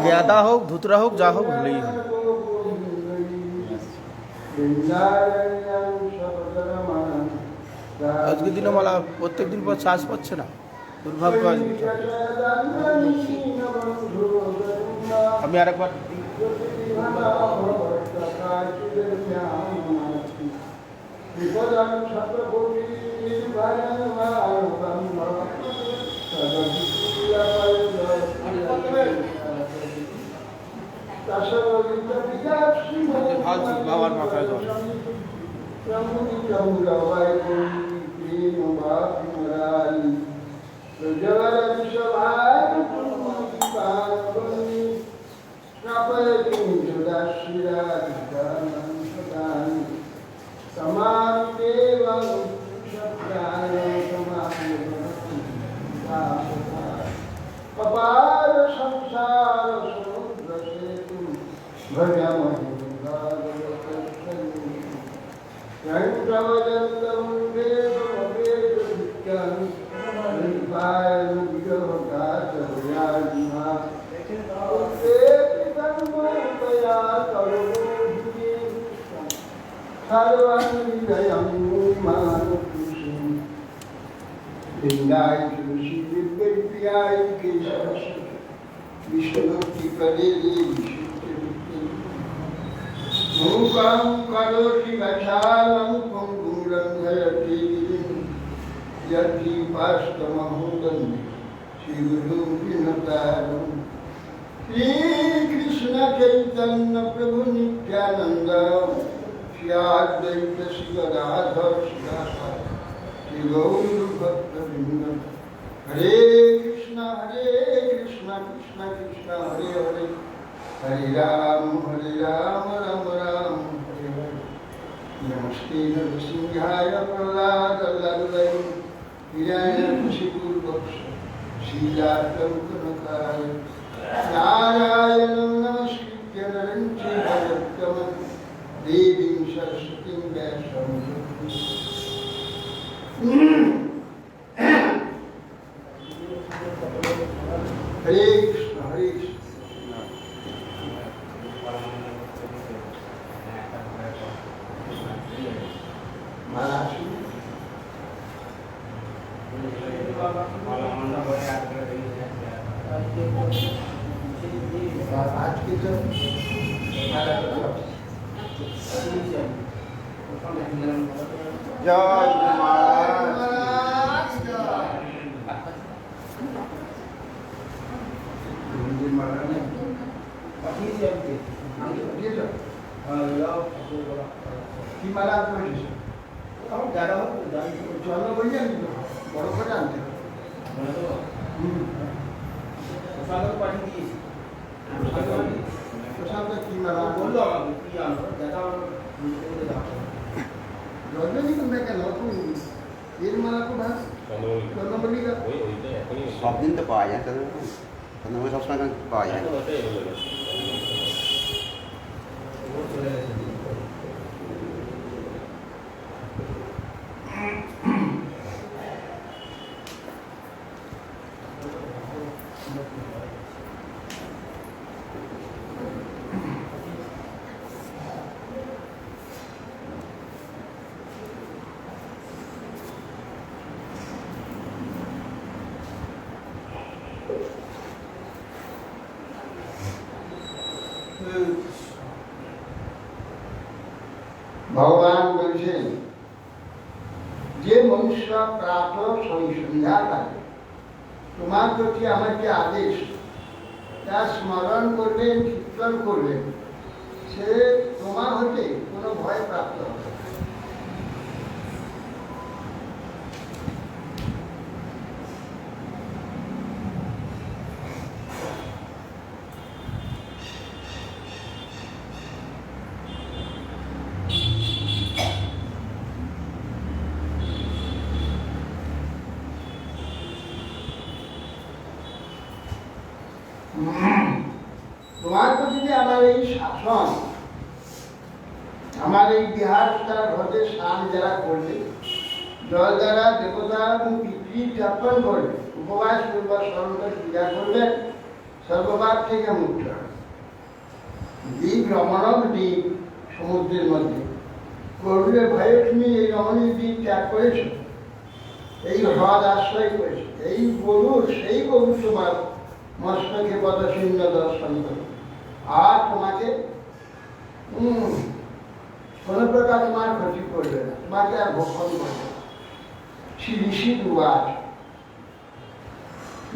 গ্যাদা হোক ধুতরা হোক যা হোক হলেই হবে। আজকের দিনে মালা প্রত্যেক দিন পর চার্জ পাচ্ছে না, দুর্ভাগ্য আজকে। আমি আরেকবার বাবার মাথায় জল। अपार संसार समुद्र से तुम विष्णुभक्ति करेली मूकं करोति वचालं पुंगुं रंधयति यति पास्तमहोदं श्रीगुरुं विनतारं श्री कृष्ण चैतन्य प्रभु नित्यानंद श्री अद्वैत श्री राधा श्री गौर भक्तवृंद हरे कृष्ण कृष्ण कृष्ण हरे हरे हरे राम राम राम हरे हरे नमस्ते नरसिंहाय प्रहलाद लल्लय हिरण्यकशिपुर्वक्ष श्रीजातमुखनकाय नारायणं नमस्कृत्य नरं चैव नरोत्तमं देवीं सरस्वतीं व्यासं हरे कृष्ण आज की तो সব দিন তো পাওয়া যায়, চন্দ্রমণি সবসময় পাওয়া যায়। भगवान বলছেন যে মনুষ্য প্রাতঃ সন্ধ্যাকালে তোমার প্রতি আমার যে আদেশ তা স্মরণ করবেন, কীর্তন করবেন, সে তোমার হতে কোনো ভয় প্রাপ্ত হবে। তোমার প্রতি যে আমার এই শাসন, আমার এই বিহার হ্রদে স্নান যারা করবে, জল দ্বারা দেবতা এবং পিতৃ জ্ঞাপন করবে, উপবাস করবার স্মরণ করে পূজা করবেন, সর্বপাপ থেকে মুক্ত হয়। দ্বীপ রমণক দ্বীপ সমুদ্রের মধ্যে গরুরের ভয়ে তুমি এই রমণীর দ্বীপ ত্যাগ করেছ, এই হ্রদ আশ্রয় করেছ, এই গরুর সেই গরু তোমার মস্তকে পদচিহ্ন দর্শন করে, আর তোমাকে কোনো প্রকার তোমার ক্ষতি করবে না, তোমাকে আর ভক্ষণ করবে না। শ্রী ঋষি দুয়ার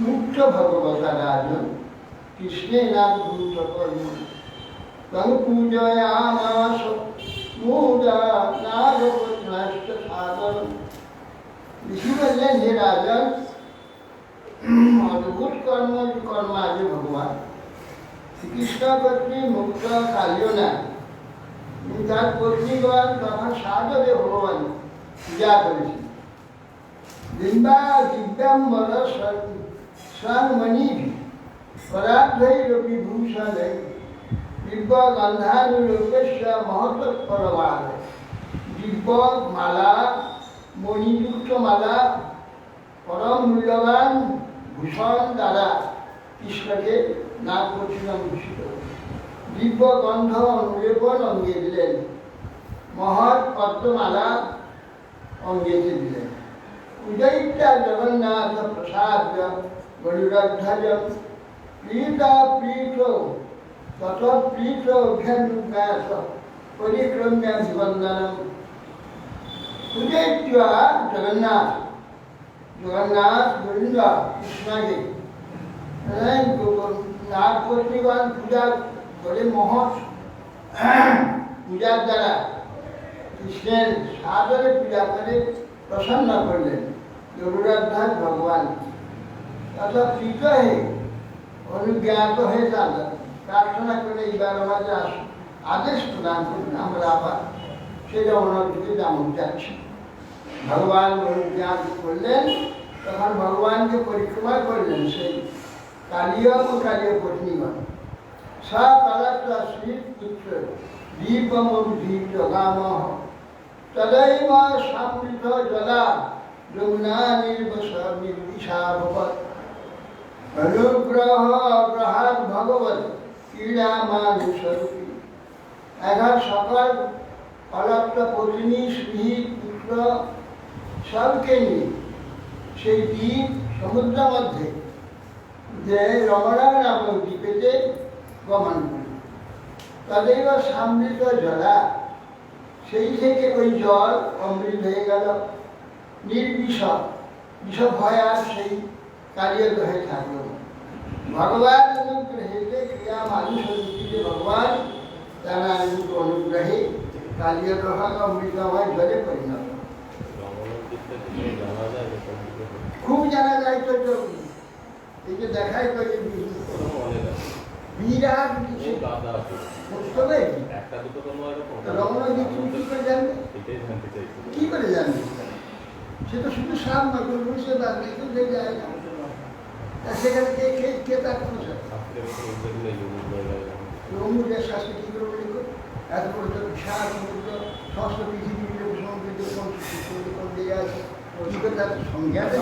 মুক্ত ভগবতা রাজন কৃষ্ণে নাম ভূত কর্ম তং পূজয়ামাস মুদা নাগপত্নাষ্ট সাগর। ঋষি বললেন, হে রাজন, অদ্ভুত কর্ম আছে ভগবান শ্রীকৃষ্ণ পত্নী মুক্ত কালিও না, তার পত্নীগণ তখন সাগরে ভগবান পূজা করেছে। দিব্যাম্বর স্বর্ণমণি পরাধৈরপি ভূষণ দিব্য গন্ধানুলোকেশ মহত্বপরবাদ। দিব্য মালা, মণিযুক্ত মালা, পরম মূল্যবান ভূষণ দ্বারা কৃষ্ণকে নাগ করছিলাম ভূষিত। দিব্য গন্ধ অনুলেপন অঙ্গে দিলেন, মহৎ পদ্মমালা অঙ্গেতে দিলেন। উদয়িতা জগন্নাথ প্রসাদ গরুরধ্বজ প্রীতা প্রীত তত প্রীত অভ্যনুব্যাস পরিক্রম্য জীবন্দনম। উদয়িতা জগন্নাথ গোবিন্দ কৃষ্ণকে নাগ পত্নীগণ পূজা করে, মহৎ পূজার দ্বারা কৃষ্ণের সাদরে পূজা করে প্রসন্ন করলেন গরুরাধ্বজ ভগবান। তথা প্রীত হয়ে অনুজ্ঞাত হয়ে যান, প্রার্থনা করে এইবার আমাদের আদেশ প্রদান করুন, আমরা আবার সেই রমণের দিকে যেমন যাচ্ছি। ভগবান অনুজ্ঞা করলেন, তখন ভগবানকে পরিক্রমা করলেন সেই কালীয় ও কালীয় পত্নীগণ। সকলত্র শ্রীত পুত্র দীপমুদ্ধীত গাম তদৈব সমৃদ্ধ জলা যমুনা নির্বিশা ভবৎ। অনুগ্রহ গ্রহাৎ ভগবত ক্রীড়া মানুষরূপী। এখন সকল অলক্ত পত্নী স্ত্রী পুত্র সবকে নিয়ে সেই দ্বীপ সমুদ্র মধ্যে যে রমণা নামক দ্বীপেতে গমন করি। তদেব সমৃদ্ধ জলা, সেই থেকে ওই জল অমৃত হয়ে গেল, নির্বিষ, বিষ ভয় আর সেই কালিয়ত হয়ে থাকলো। ভগবান অনুগ্রহেতে ক্রিয়া মানুষ যে ভগবান তারা অনুগ্রহে কালিয়ত হয় অমৃতময় জলে পরিণত। খুব জানা যায় তো, এই যে দেখাই তো বিরাট রমণা কি করে জানবে, কি করে জানবে? সে তো শুধু সাপ না করে বসে দেখে যায় না, সেখানে কে তার সমুদ্রের শাস্তি কি করে বলি, এত বড় বিশাল সমুদ্র, সমস্ত পৃথিবীর সমুদ্রের কোন দিকে আছে, কি করে তার সংজ্ঞাটা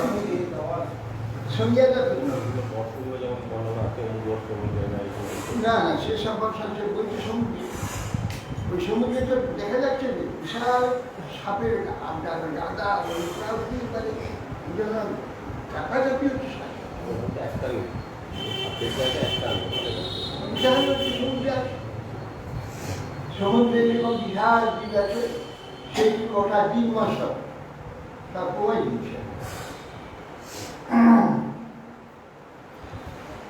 না না সে সম্পর্কে বলছে সমুদ্র, ওই সমুদ্রে তো দেখা যাচ্ছে যে বিশাল সাপের গাদা পারে, চাপাচাপি হচ্ছে সমুদ্রে যেরকম বিশাল দ্বীপ আছে, সেই ওটা দ্বীপ মাস তা প্রমাণ দিচ্ছে।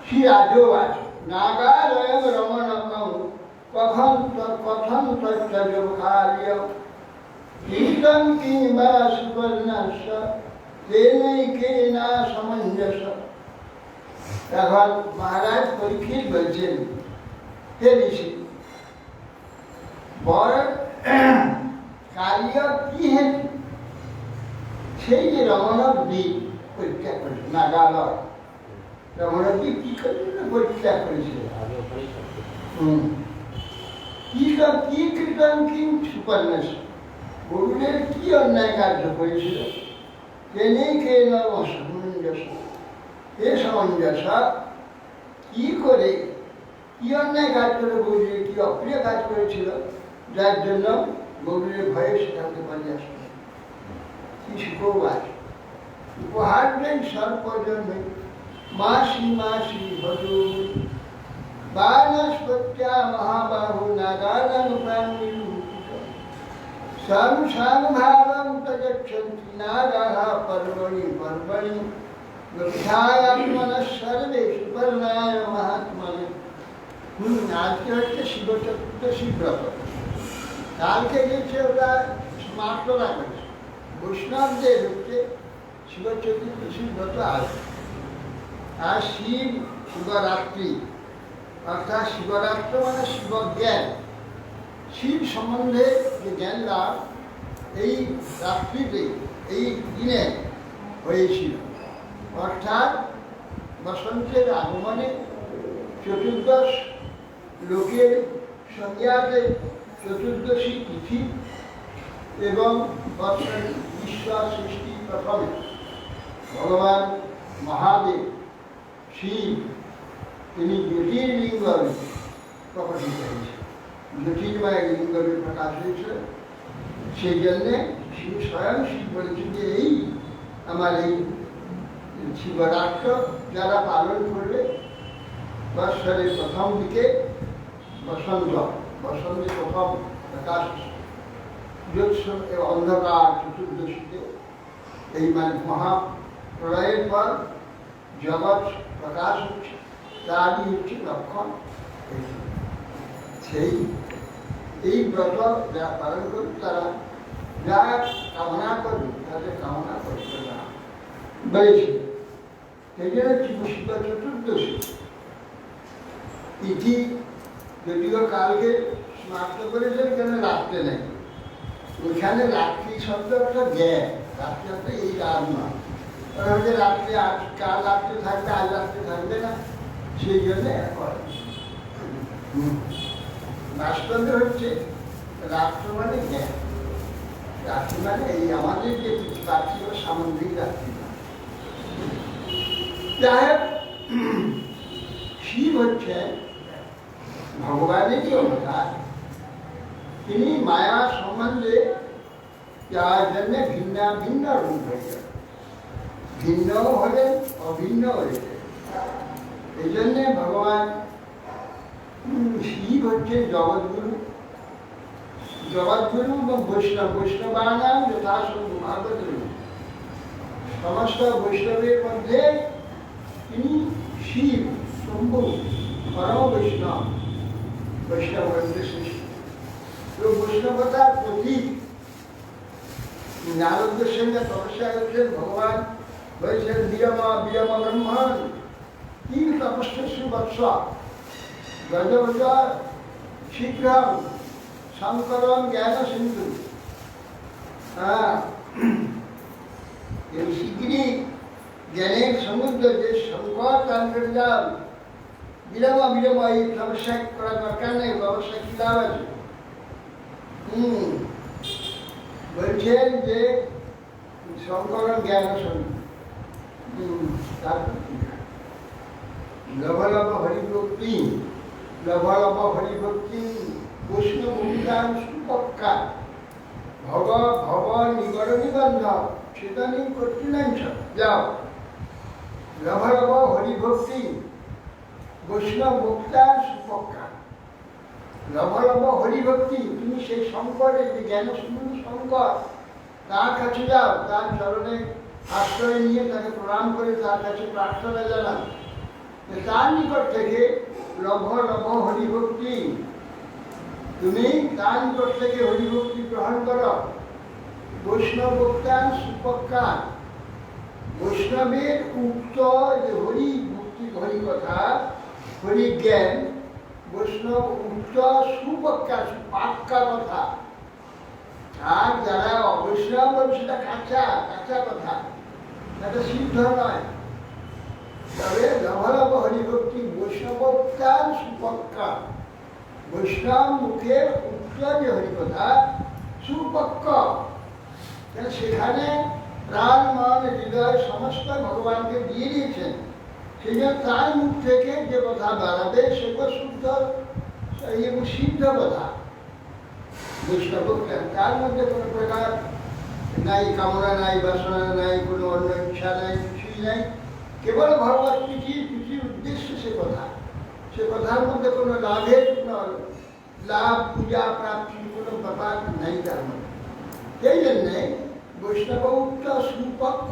শ্রী রাজবাস নাগালয়ং রমণকং কখন তৎকার্য গীতং কিংবা সুবর্ণস্য তেনৈকে না সমঞ্জস। এখন মহারাজ পরীক্ষিত বলছেন, হে ঋষি, বর কালিয় কি হেতু সেই যে রমণক দ্বীপ পরীক্ষা করেছে, নাগালয় রমণক দ্বীপ কি করে পরীক্ষা করেছিল, কি কীর্তন কি সুপর্ণস, গরুরের কি অন্যায় কার্য করেছিল, তেনেই কে নমঞ্জস, হে সমঞ্জস কি করে, কি অন্যায় কাজ করে গৌরীর, কি অপ্রিয় কাজ করেছিল, যার জন্য গৌরীর ভয়ে সেখান থেকে পালিয়ে আসলো। কি সুখবাস উপহার দেন সর্বজন্মে মাসি মাসি ভজুর বানস্পত্যা মহাবাহু নাগানুপ্রাণী সাংসারভাবং তজচ্ছন্তি নাগাঃ পর্বণি পর্বণি লব্ধায়াত্মনঃ সর্বে সুপর্ণায় মহাত্মনে। আজকে হচ্ছে শিব চতুর্দশী ব্রত, কালকে গেছে ওরা স্মার্টনা করেছে। বৈষ্ণবদের হচ্ছে শিব চতুর্দশীর ব্রত আসবে। আর শিবরাত্রি অর্থাৎ শিবরাত্র মানে শিবজ্ঞান, শিব সম্বন্ধে যে জ্ঞান লাভ এই রাত্রিতে, এই দিনে হয়েছিল। অর্থাৎ বসন্তের আগমনে চতুর্দশ লোকের সংজ্ঞাতে চতুর্দশী তিথি এবং ঈশ্বর সৃষ্টি প্রথমে ভগবান মহাদেব শিব তিনি জ্যোতির্লিঙ্গ প্রকাশিত হয়েছে, জ্যোতির্ময় লিঙ্গ প্রকাশ হয়েছে। সেই জন্যে শিব স্বয়ং শিব বলেছেন যে এই আমার এই শিবরাত্র যারা পালন করবে বৎসরের প্রথম দিকে বসন্তের প্রথম প্রকাশ অন্ধকার চতুর্দশীতে, এই মানে মহাপ্রলয়ের পর জগৎ প্রকাশ হচ্ছে, তারই হচ্ছে লক্ষণ। সেই এই ব্রত যারা পালন করবে তারা যা কামনা করবে তাদের কামনা করতে না বলেছে। সেই জন্য শিব চতুর্দশী তিথি যদিও কালকে সমাপ্ত করেছেন, কেন রাত্রে নেই, ওইখানে রাত্রি শব্দ একটা জ্ঞান, রাত্রি একটা এই রাত নয়। ওরা হচ্ছে রাত্রে আজ কাল রাত্রে থাকবে, আজ রাত্রে থাকবে না, সেই জন্যে করে। বাস্তবে হচ্ছে রাত্র মানে জ্ঞান, রাত্রি মানে এই আমাদের যে পার্থিব সামগ্রিক রাত্রি না। যাই হোক, শিব হচ্ছে ভগবানেরই অবতার। তিনি মায়া সম্বন্ধে যার জন্য ভিন্ন ভিন্ন রূপ হয়েছে, ভিন্ন হলেন অভিন্ন হয়েছে। এই জন্যে ভগবান শিব হচ্ছে জগৎগুরু, জগৎগুরু এবং বৈষ্ণবানাম যথাসম্ভব ভাগবত, সমস্ত বৈষ্ণবের মধ্যে তিনি শিব শম্ভু পরম বৈষ্ণব, বৈষ্ণব শ্রেষ্ঠ। তো বৈষ্ণবতার প্রতীক নারদের সঙ্গে তপস্যা করছেন ভগবান, বলছেন বিরমা বিরম ব্রহ্মণ কি তপস্যু বৎস গজ গজ শীঘ্র শঙ্করম জ্ঞান সিন্ধু। এই শীঘ্রই জ্ঞানের সমুদ্র যে শঙ্কর তান্ত্রিক যান, বিরমা বিরমা এই তপস্যা করা দরকার নেই, তপস্যা কি লাভ আছে? বলছেন যে শঙ্কর জ্ঞান লভ লভ হরিভক্তি, লভ লভ হরিভক্তি বৈষ্ণবুদান সুপক্কা ভব ভব নিগড় নিবন্ধ সেদানি কর্তৃনাংশ। যাও, লভ লভ হরিভক্তি বৈষ্ণবুদান সুপক্কা, লভ লভ হরিভক্তি, তুমি সেই শঙ্করের যে জ্ঞান সুন্দর শঙ্কর তার কাছে যাও, তার চরণে আশ্রয় নিয়ে তাকে প্রণাম করে তার কাছে প্রার্থনা জানাও, তার নিকট থেকে লভ লভ হরিভক্তি, তুমি তার নিকট থেকে হরিভক্তি গ্রহণ করো। বৈষ্ণব ভক্তান সুপক্কা, বৈষ্ণবের উক্ত যে হরি ভক্তি হরি কথা হরি জ্ঞান, বৈষ্ণব উক্ত সুপক্কা পাক্কা কথা। আর যারা অবৈষ্ণব সেটা কাঁচা কাঁচা কথা, এটা সিদ্ধ নয়। তবে লভলভ হরিভক্তি বৈষ্ণবতার সুপক্কা, বৈষ্ণব মুখের উক্ত যে হরিকথা সুপক্ক, সেখানে প্রাণ মন হৃদয় সমস্ত ভগবানকে দিয়ে দিয়েছেন। সেই জন্য তার মুখ থেকে যে কথা দাঁড়াবে সেটা শুদ্ধ এবং সিদ্ধ কথা। বৈষ্ণব তার মধ্যে কোনো প্রকার নাই কামনা নাই, বাসনা নাই, কোনো অন্য ইচ্ছা নাই, কিছুই নাই, কেবল ভগবত পৃথিবীর উদ্দেশ্য সে কথা। সে কথার মধ্যে কোনো লাভের লাভ পূজা প্রাপ্তির কোনো ব্যাপার নাই তার মধ্যে। সেই জন্যে বৈষ্ণব উচ্চ সুপক্ষ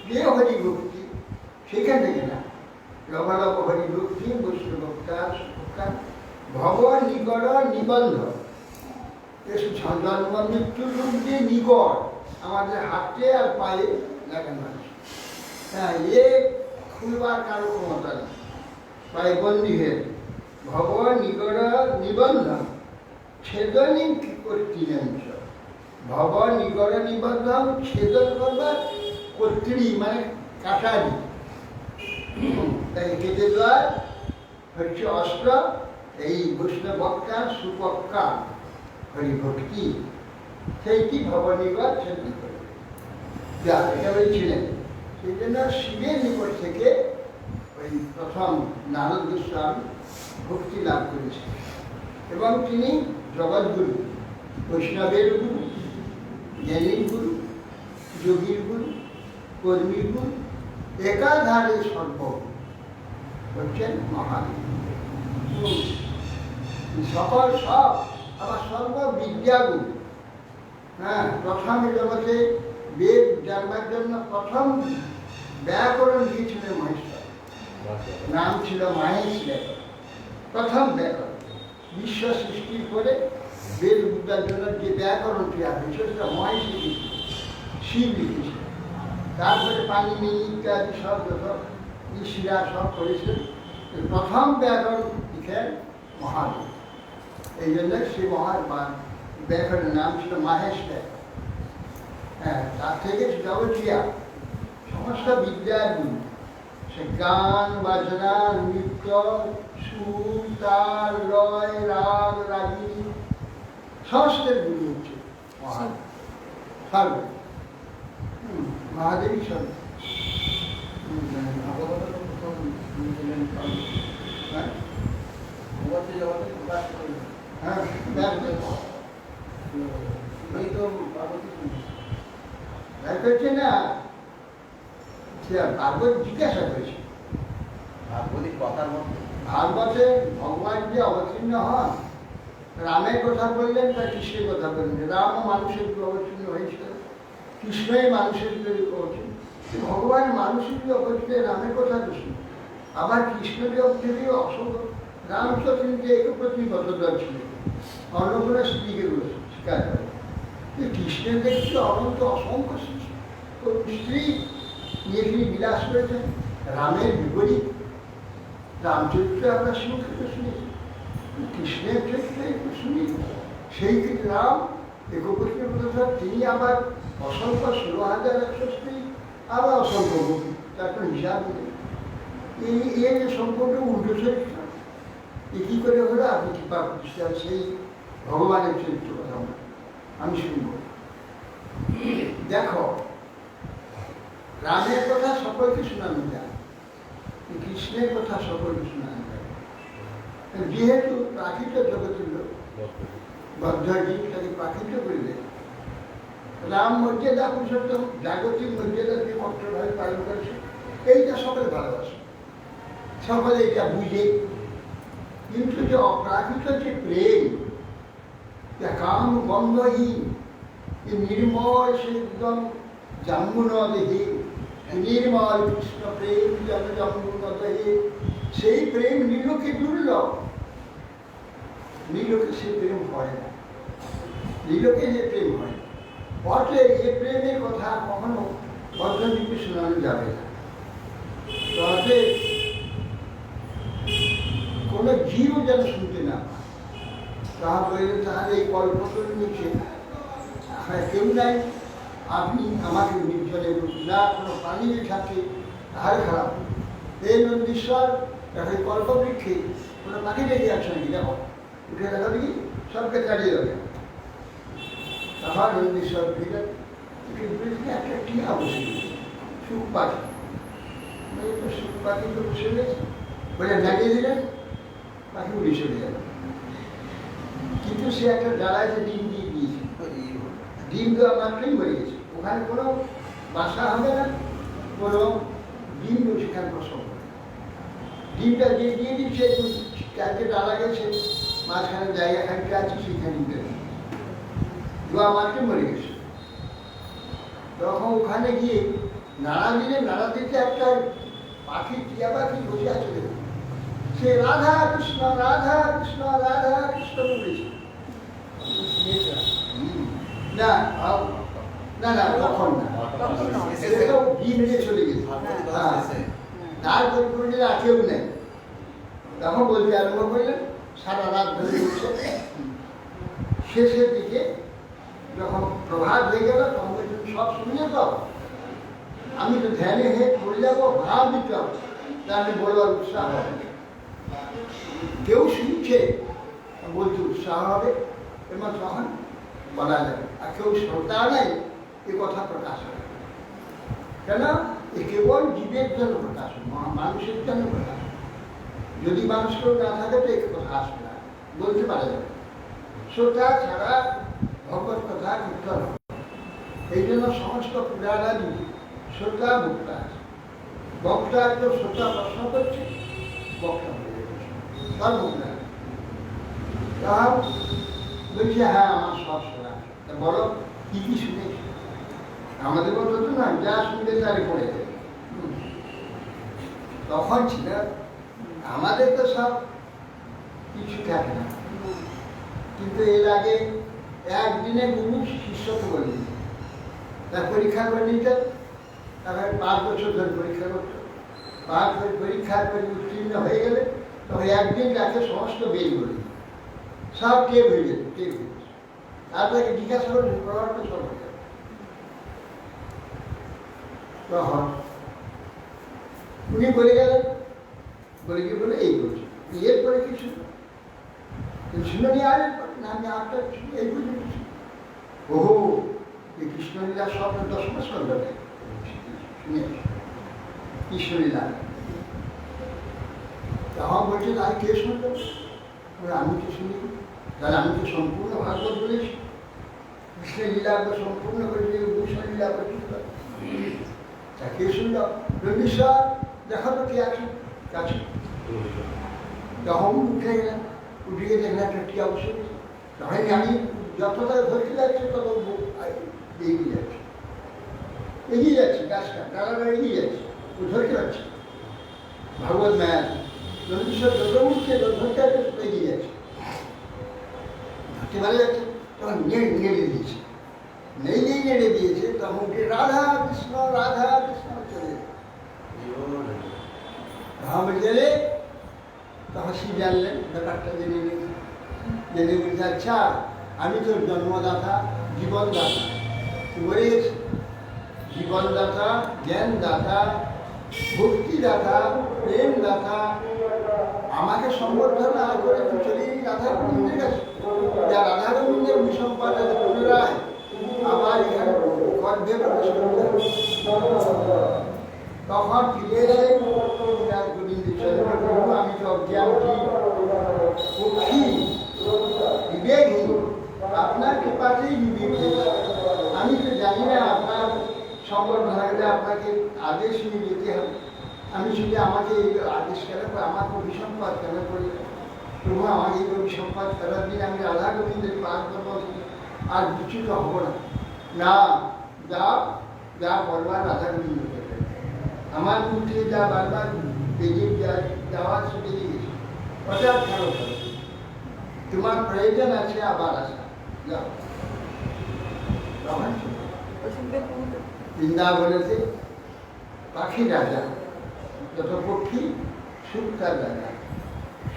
যে হরিভক্তি, সেখান থেকে না লবলব হরিভক্তি বৈষ্ণবকার সুপক্ষা ভগবান নিকট নিবন্ধ। জন্ম মৃত্যুর মধ্যে নিকট আমাদের হাতে আর পায়ে লাগানো আছে। হ্যাঁ, এ খুলবার কারো ক্ষমতা নেই, পায়ে বন্দী হয়ে। ভগবান নিকট নিবন্ধ ছেদনী কর্তৃযঞ্চ। ভগবান নিকট নিবন্ধ ছেদন করবার কর্তৃ মানে কাটারি, তাই কেটে দেওয়ার হচ্ছে অস্ত্র এই বৈষ্ণবক্কা সুপক্কা হরিভক্তি। সেইটি ভগবান নিকট ছেদন করে এটা বলছিলেন। সেই জন্য শিবের নিকট থেকে ওই প্রথম নারদ গোস্বামী ভক্তি লাভ করেছেন এবং তিনি জগৎগুরু, বৈষ্ণবের গুরু, জ্ঞানীর গুরু, যোগীর গুরু, কর্মীর গুরু, একাধারে সর্ব হচ্ছেন মহাদেব। সকল সব আবার সর্ববিদ্যাগুরু। হ্যাঁ, প্রথম জগতে বেদ জানবার জন্য প্রথম ব্যাকরণ দিয়েছিলেন মহেশ্বর, নাম ছিল মাহেশ ব্যাকরণ। প্রথম ব্যাকরণ বিশ্ব সৃষ্টির পরে বেদ বুঝার জন্য যে ব্যাকরণ তৈরি হয়েছে সেটা মহেশ লিখেছিল, শিব লিখেছিল। তারপরে পানিনি ইত্যাদি সব যত ঋষিরা সব করেছেন। প্রথম ব্যাকরণ লিখেন মহাদেব। এই জন্য সে ব্যাকরণের নাম ছিল মাহেশ ব্যাকরণ। হ্যাঁ, তার থেকে যাবতীয় সমস্ত বিদ্যার গুরু, সে গান বাজনা নৃত্য সুর তাল লয় রাগ রাগিনী সমস্তের গুরু হচ্ছে মহাদেব। সর্ব মহাদেবী সর্ব। হ্যাঁ, করছে না, ভাগবত জিজ্ঞাসা করেছে ভাগবতে ভগবান যে অবতীর্ণ হন, রামের কথা বললেন তা কৃষ্ণের কথা বললেন। রাম মানুষের অবতীর্ণ হয়েছিল, কৃষ্ণই মানুষের অবতীর্ণ। ভগবান মানুষের অবতীর্ণ, রামের কথা কৃষ্ণ, আবার কৃষ্ণের অবতীর্ণ অসংখ্য। রাম তো তিনি একপ্রতি বদ্ধদল ছিলেন, অন্য কোনো স্ত্রীকে স্বীকার করেন। কৃষ্ণের দেখছি অনন্ত অসংখ্য স্ত্রী নিয়ে তিনি বিলাস করেছেন। রামের বিপরীত রামচরিত্র আমরা শিবক্ষেত্রে শুনেছি, কৃষ্ণের ক্ষেত্রে একটু শুনি। সেই ক্ষেত্রে রাম একপ্রতি বদ্ধদল, তিনি আবার অসংখ্য 16,100 স্ত্রী, আবার অসংখ্য গোপী, তার কোনো হিসাব নেই। এই যে সম্পূর্ণ উল্টো চরিত্র, এ কী করে হলো? আপনি কৃপা প্রতিষ্ঠা সেই ভগবানের চরিত্র কথা আমি শুনব। দেখো, রামের কথা সকলকে শোনানো যায়, কৃষ্ণের কথা সকলকে শোনানো যায়। যেহেতু প্রাকৃত জগতের লোক বদ্ধজীব, তাকে প্রাকৃত করে দেয়। রাম মর্যাদা পুরুষোত্তম, জাগতিক মর্যাদাকে কঠোরভাবে পালন করেছে, এইটা সকলে ভালোবাসে, সকলে এটা বুঝে। কিন্তু যে অপ্রাকৃত যে প্রেম, কাম গন্ধহীন, নির্মল, সে একদম জাম্বুনদেহে নির্মল কৃষ্ণ প্রেম যেন জাম্বুনদেহে, সেই প্রেম নীলকে দুর্লভ। নীলকে সে প্রেম হয় না, নীলকে যে প্রেম হয়। অতএব এ প্রেমের কথা কখনো বদ্ধজীবকে শোনানো যাবে না। অতএব কোনো জীব যেন শুনতে না পায়। তাহা বললে তাহলে এই কল্পতরুর নিচে কেউ নাই, আপনি আমাকে নির্জনে না কোনো প্রাণী থাকে, তাহার খারাপ। এই নন্দীশ্বর এখন কল্পবৃক্ষে কোনো পাখি লেগে আছে নাকি? দেখো, উঠে দেখা দেখি, সবকে তাড়িয়ে দেবে। তাহার নন্দীশ্বর ফিরে একটা টিয়া বসে সুখ পাখি, তো সুখ পাখি তো বসে রয়েছে, বলে লাগিয়ে দিলেন, পাখি উড়ে চলে গেল। কিন্তু সে একটা ডালায় যে ডিম দিয়ে দিয়েছে, ডিম দেওয়া মাত্রই মরে গেছে। ওখানে কোনো বাসা হবে না, কোনো ডিম সেখানে প্রসব হবে। ডিমটা দিয়ে দিচ্ছে, চারটে ডালা গেছে, মাঝখানে জায়গা খানিকটা আছে, সেখানে দেওয়া মাত্রই মরে গেছে। তখন ওখানে গিয়ে নাড়া দিতে একটা পাখি, টিয়া পাখি বসে আছে, সে রাধা কৃষ্ণ রাধা কৃষ্ণ রাধা কৃষ্ণ বলেছে। না না না, তখন না, সেটাও ডিম দিয়ে চলে গেছে। তার পরিপূর্ণে আর কেউ নেই। তখন বলতে আরম্ভ করলেন, সারা রাত ধরে উঠছে। শেষের দিকে যখন প্রভাত হয়ে গেল, তখন বলছেন সব শুনে তো আমি তো ধ্যানে পড়ে যাবো, ভাব দিতে হবে, তাহলে বলবার উৎসাহ হবে। কেউ শুনছে বলতে উৎসাহ হবে এবং তখন বলা যাবে। আর কেউ শ্রদ্ধা নেই, এ কথা প্রকাশ হবে কেন? এ কেবল জীবের জন্য প্রকাশ হবে, মানুষের জন্য প্রকাশ হবে। যদি মানুষ কেউ না থাকে তো এ কথা আসবে না, বলতে পারা যাবে। শ্রদ্ধা ছাড়া ভগবত কথা কীর্তন হবে। এই জন্য সমস্ত পুরাণাদি শ্রদ্ধা মুক্তা আছে। বক্তা তো শ্রদ্ধা প্রশ্ন করছে, বক্তা তার মুক্তা তার বলছে, হ্যাঁ আমার সব শোনা। বলো কি কি শুনেছি? আমাদের মতো তো না, যা শুনতে তারে পড়ে যায়। তখন ছিল আমাদের তো সব কিছু থাকে না, কিন্তু এর আগে একদিনে গুরু শিষ্যকে বলি তার পরীক্ষা করে নিতেন। তারপরে 5 বছর ধরে পরীক্ষা করতো। 5 বছর পরীক্ষার করে উত্তীর্ণ হয়ে গেলে তখন একদিন তাকে সমস্ত বের করে সব টেপ হয়ে যেত, টেপ হয়ে যেত। আর তাকে জিজ্ঞাসা করে প্রভাবটা সব হয়ে যাবে। তখন উনি বলে গেলেন, বলে গিয়ে বলে এই করছি, এরপরে কিছু শুনে নিয়ে আর না, আমি আপনার এই বুঝেছি। ওহো, এই কৃষ্ণলীলা স্বপ্ন 10 মাস ধরে শুনে কৃষ্ণলীলা। তখন বলছে, আর কে শুনল? আমি তো শুনি, তাহলে আমি তো সম্পূর্ণ ভাগবত বলেছি, কৃষ্ণের লীলা সম্পূর্ণ করেছি, ভূষণ লীলা করছি। তা কে শুনল? রবীশ্বর, দেখা তো কে আছে কাছে। তখন উঠে গেলাম, উঠে গিয়ে দেখলাম একটা টিয়া বসে গেছে। তখন আমি যত তারা ধরতে যাচ্ছে তত এগিয়ে যাচ্ছে, এগিয়ে যাচ্ছে, গাছটা ডালাটা এগিয়ে যাচ্ছে, ও ধরতে পারছে। ভাগবত মায়া রবীশ্বর যত উঠছে ধরতে এগিয়ে যাচ্ছে, ধরতে পারা যাচ্ছে। তখন নেড়ে দিয়েছে, নেড়ে দিয়েছে। তখন রাধা কৃষ্ণ চলে গেলে তখন সে জানলেন ব্যাপারটা, জেনে বলছে, আচ্ছা আমি তোর জন্মদাতা, জীবনদাতা। বলে গেছি, জীবনদাতা, জ্ঞানদাতা, ভক্তিদাতা, প্রেমদাতা। আমাকে সম্বর্ধনা করে তুই চলে গেলি রাধাগোবিন্দের কাছে, যা রাধাগোবিন্দের বিসম্পাদ পুনরায় আবার এখানে গর্ভে প্রবেশ করতে। তখন ফিরে এসে গোবিন্দ চন্দ্র, আমি তো অজ্ঞানটি পক্ষী, বিবেকহীন, আপনার কৃপাতেই বিবেক হয়েছে। আমি তো জানি না আপনার সম্বর্ধনা গেলে আপনাকে আদেশ নিয়ে যেতে হবে। আমি শুধু আমাকে এই আদেশ কেন করে, আমাকে অভিসম্পাদ কেন করে? প্রভু আমাকে এই অভিসম্পাদ করার দিন আমি রাধা গোবিন্দের পাঠ করবো, আর বিচ্যুত হব না। না, যা বলবার রাধা গোবিন্দ করবেন। আমার মুখে যা বারবার বেজে যাওয়ার সে বেজে গেছে, ওটা ভালো হবে। তোমার প্রয়োজন আছে আবার আসা, যাও। বৃন্দাবনেতে পাখি রাজা, যত পক্ষী সুখ তার রাজা।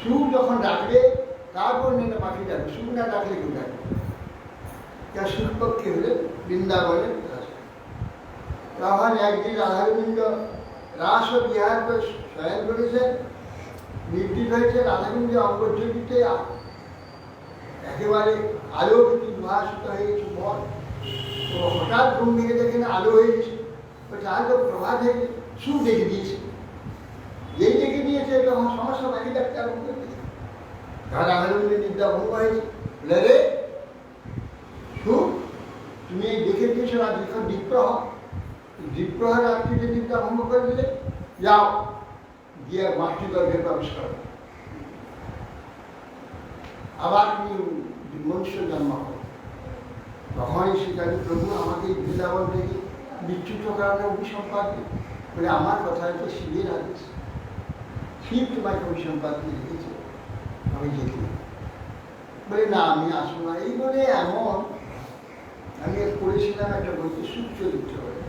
সুখ যখন ডাকবে তারপর নিয়ে পাখি ডাকবে, সুখ না ডাকলে কেউ ডাকবে। তার সুখ পক্ষী হলে বৃন্দাবনের রাজা। তখন একদিন রাধাগোবিন্দ রাস ও বিহার করে শয়ন করেছেন, নির্দিষ্ট হয়েছে। রাধাগোবিন্দ অঙ্গজীবিতে একেবারে আলোকিত উদ্ভাসিত হয়ে গেছে মন। তো হঠাৎ ঘুম থেকে দেখেন আলো হয়ে গেছে, তার তো প্রভাত হয়ে সুখ দেখে দিয়েছে। দেখেছে তখন সমস্যা বাকি ডাক্তার ধরা হলে বলে বিদ্যা ভঙ্গ হয়েছে বলে রে তুমি এই দেখে দিয়েছো না দেখো দ্বীপ্রহর রাত্রিতে বিদ্যা ভঙ্গ করে দিলে যাও গিয়ে মাতৃগর্ভে প্রবেশ করো আবার তুমি মনুষ্য জন্ম করো তখনই সেখানে প্রভু আমাকে বৃন্দাবন থেকে বিচ্যুত কারণে অভিসম্পাদ বলে আমার কথা হচ্ছে শিবের আদেশ শিব তোমাকে অভিসম্পাদ দিয়ে রেখেছে আমি যেতে বলে না আমি আসবো না এই বলে এমন আমি পড়েছিলাম একটা বইতে সুচরিত্র বলে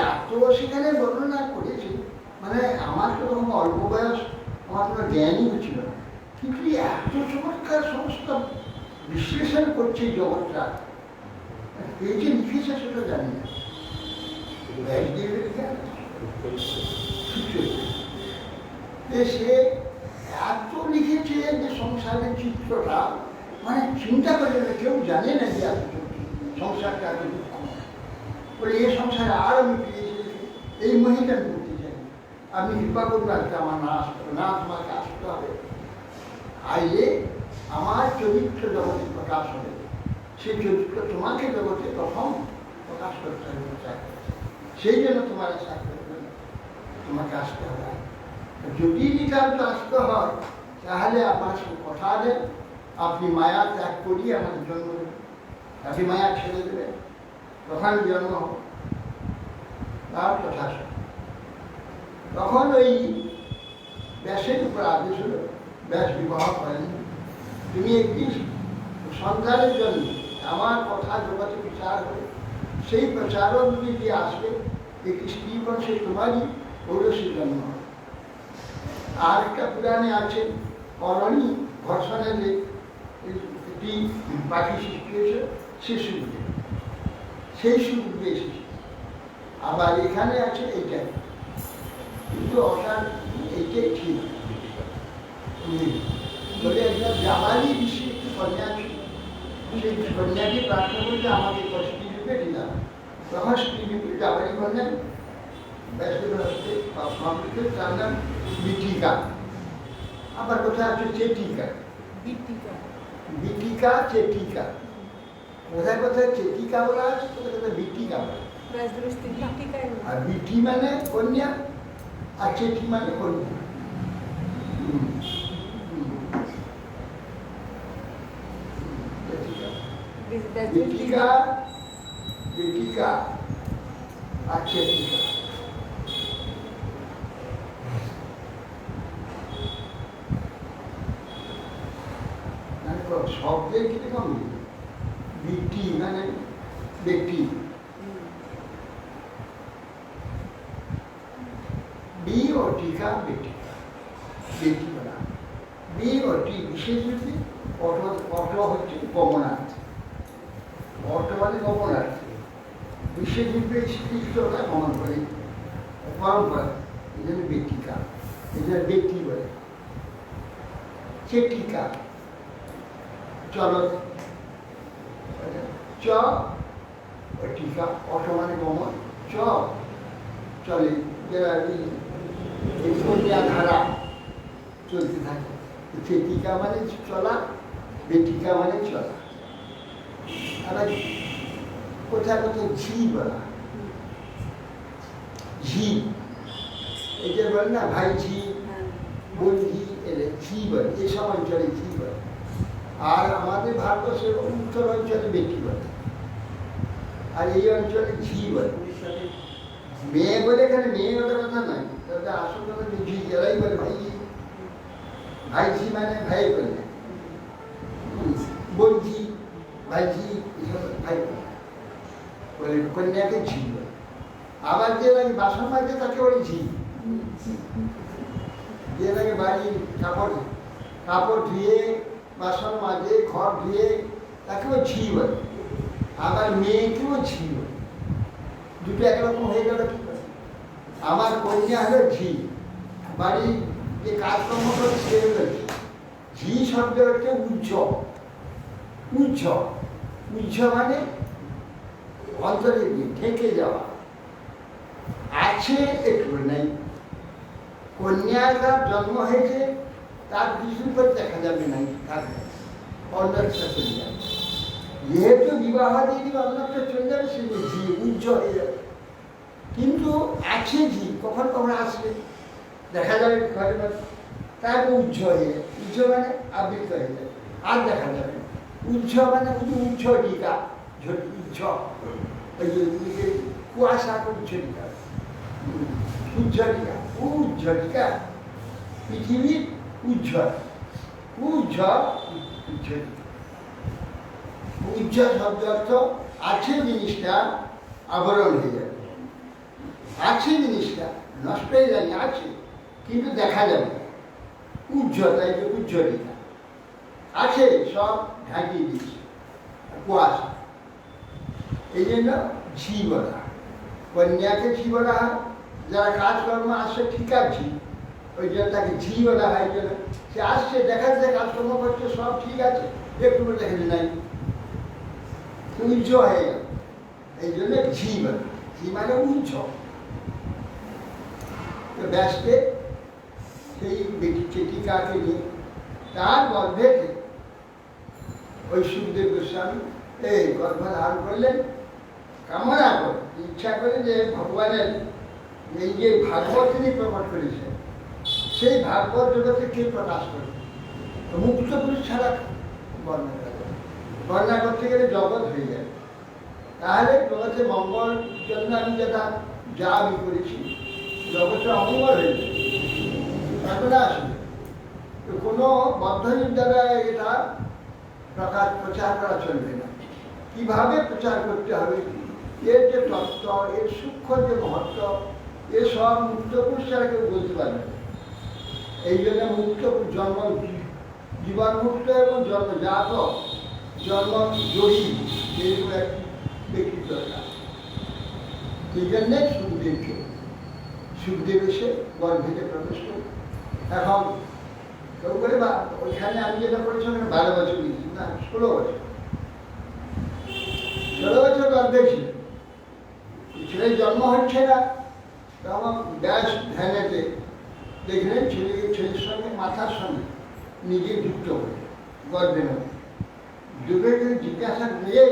এত সেখানে বর্ণনা করেছে মানে আমার তো তখন অল্প বয়স আমার কোনো জ্ঞানই হচ্ছিল না কিন্তু এত চমৎকার সমস্ত বিশ্লেষণ করছে জগৎটা এই যে লিখেছে সেটা জানি না সে এত লিখেছে যে সংসারের চিত্রটা মানে চিন্তা করে না কেউ জানে না যে এত সংসারটা এত দুঃখ বলে এই সংসারে আর আমি পেয়েছি এই মহিলা আমি করতে চাই আপনি কৃপা করুন আজকে আমার না আসতে হবে না তোমাকে আসতে হবে আইলে আমার চরিত্র জগতে প্রকাশ হবে সেই চরিত্র তোমাকে জগতে প্রথম প্রকাশ করতে হবে সেই জন্য তোমার তোমাকে আসতে হবে যদি নিতান্ত আসতে হয় তাহলে আপনার সঙ্গে কথা দেন আপনি মায়া ত্যাগ করিয়ে আমাদের জন্ম দেবেন আপনি মায়া ছেড়ে দেবেন তখন জন্ম হবে তার কথা তখন ওই ব্যাসের উপর আদেশ হলো ব্যাস বিবাহ করেন তুমি একটি সন্তানের জন্য আমার কথা জগতে প্রচার হবে সেই প্রচারও যদি আসবে একটি স্ত্রী বংশে তোমারই ঔরসী জন্ম হবে আর একটা পুরাণে আছে অরণি ঘর্ষণের একটি পাখি সৃষ্টি হয়েছে শিশুরূপে সেই সুরূপে এসেছে আবার এখানে আছে এইটাই কিন্তু অসার এইটাই ঠিক বলে একজন জামালি বিশ্বে একটি কন্যা ছিল সেই কন্যাকে প্রার্থনা করতে আমাকে স্ত্রী রূপে দিলাম তখন স্ত্রী রূপে জামালি কন্যা ব্যস্ত তার নাম বিটিকা আবার কোথায় আছে চেটিকা বিটিকা চেটিকা কোথায় কোথায় চেটিকা বলা আছে কোথায় কোথায় বিটিকা বলা আর বিটি মানে কন্যা আর চেটি মানে কন্যা বিটিকা বিটিকা আর চেটিকা শব্দের কিরকম বিটি মানে ব্যক্তি বি ও টিকা বেটিকা বেটি বলা বি ও টি বিশেষ রূপে অটো হচ্ছে গমনার্থ অটো মানে গমনার্থ বিশেষ রূপে স্পৃষ্টতা গমন করে পরম্পরা এই জন্য বেটিকা এই জন্য ব্যক্তি বলে চেটিকা চলো চ টিকা অটো মানে গমন চ চলে ধারা চলতে থাকে চেটিকা মানে চলা বেটিকা মানে চলা আবার কোথায় কোথায় ঝি বলা ঝি এই যে বল না ভাই ঝি বোন ঝি এলে ঝি বলে এসব অঞ্চলে ঝি বলে আর আমাদের ভারতবর্ষের উত্তর অঞ্চলে বেটি বলে আর এই অঞ্চলে ঝি বলে মেয়ে বলে এখানে মেয়ে ওটা কথা নয় তবে আসল কথা ঝি যারাই বলে ভাইঝি ভাইঝি মানে ভাই বলে বোনঝি ভাইঝি এসব ভাই বলে কন্যাকে ঝি বলে আবার যে লাগে বাসন মাজে তাকে বলে ঝি যে লাগে বাড়ি কাপড় ধুয়ে বাসন মাজে ঘর ধুয়ে তাকেও ঝি বলে আবার মেয়েকেও ঝি বলে দুটো একরকম হয়ে গেল কি করে আমার কন্যা হলো ঝি বাড়ি যে কাজকর্ম করে সে হলো ঝি শব্দ হচ্ছে উজ্জ মানে অন্তরে ঢেকে যাওয়া আছে একটু নেই কন্যার জন্ম হয়েছে, তার কিছুর পর দেখা যাবে না, তার অন্যটা চলে যাবে। যেহেতু বিবাহ দিয়ে অন্যটা চলে যাবে, সে ঝি উজ্জ্বল হয়ে যাবে। কিন্তু আছে ঝি, কখন কখন আসবে দেখা যাবে ঘরে ঘরে, তারপর উজ্জ্বল হয়ে যাবে। উজ্জ্বল মানে আবৃত হয়ে যাবে, আর দেখা যাবে না। উজ্জ্বল মানে উজ্জ্বলিকা, উজ্জ্বল, ওই যে কুয়াশা উজ্জ্বলিকা, উজ্জ্বলিকা, উজ্জ্বলিকা, পৃথিবীর উজ্জ্বল, উজ্জ্বল, উজ্জ্বলিকা। উজ্জ্বল শব্দ অর্থ আছে জিনিসটা আবরণ হয়ে যাবে, আছে জিনিসটা নষ্ট হয়ে যায়নি, আছে কিন্তু দেখা যাবে না। উজ্জ্বল, তাই যে উজ্জ্বলিকা আছে, সব ঢাকিয়ে দিচ্ছে কুয়াশা। এই জন্য ঝি বলা, কন্যাকে ঝি বলা হয়। যারা কাজকর্ম আসছে ঠিক আছে, ওই জন্য তাকে ঝি বলা হয়। জন্য সে আসছে, দেখা যাচ্ছে কাজকর্ম করছে, সব ঠিক আছে, একটু দেখা যায় নাই, উজ্জ্বল হয়ে গেল, এই জন্য ঝি বলে। ঝি মানে উজ্জ্বল। তো ব্যাসকে সেই চিঠিকাকে নিয়ে তার গর্ভে ওই সুখদেব গোস্বামী এই গর্ভ ধারণ করলেন, কামনা করে, ইচ্ছা করে যে ভগবানের এই যে ভাগবত তিনি প্রকট করেছেন, সেই ভাগবত জগতে কে প্রকাশ করে? মুক্ত পুরুষ ছাড়া বর্ণনা করে, বর্ণনা করতে গেলে জগৎ হয়ে যায়। তাহলে জগতে মঙ্গল জন্য আমি যেটা যা আমি করেছি, জগতে অমঙ্গল হয়ে যায়, এখন আসবে। তো কোনো বদ্ধনীর দ্বারা এটা প্রচার করা চলবে না। কিভাবে প্রচার করতে হবে, এর যে তত্ত্ব, এর সূক্ষ্ম যে মহত্ব, এসব মুক্ত পুরুষ ছাড়া কেউ বলতে পারবে না। এই জন্য মুক্ত জন্ম, জীবন মুক্ত এবং জন্মজাত, জন্ম জয়ী, এইরকম একটি ব্যক্তির দরকার। এই জন্যে সুখদেব এসে গর্ভে প্রবেশ করে। এখন কেউ করে বা ওইখানে আমি যেটা করেছি, 12 বছর দিয়েছি না, 16 বছর, 16 বছর গর্ভে ছিল। ছেলের জন্ম হচ্ছে না, তখন ব্যাস ধ্যানেতে দেখলেন ছেলের সঙ্গে, মাথার সঙ্গে নিজে যুক্ত করে গর্ভের মধ্যে যুগে জিজ্ঞাসা করে,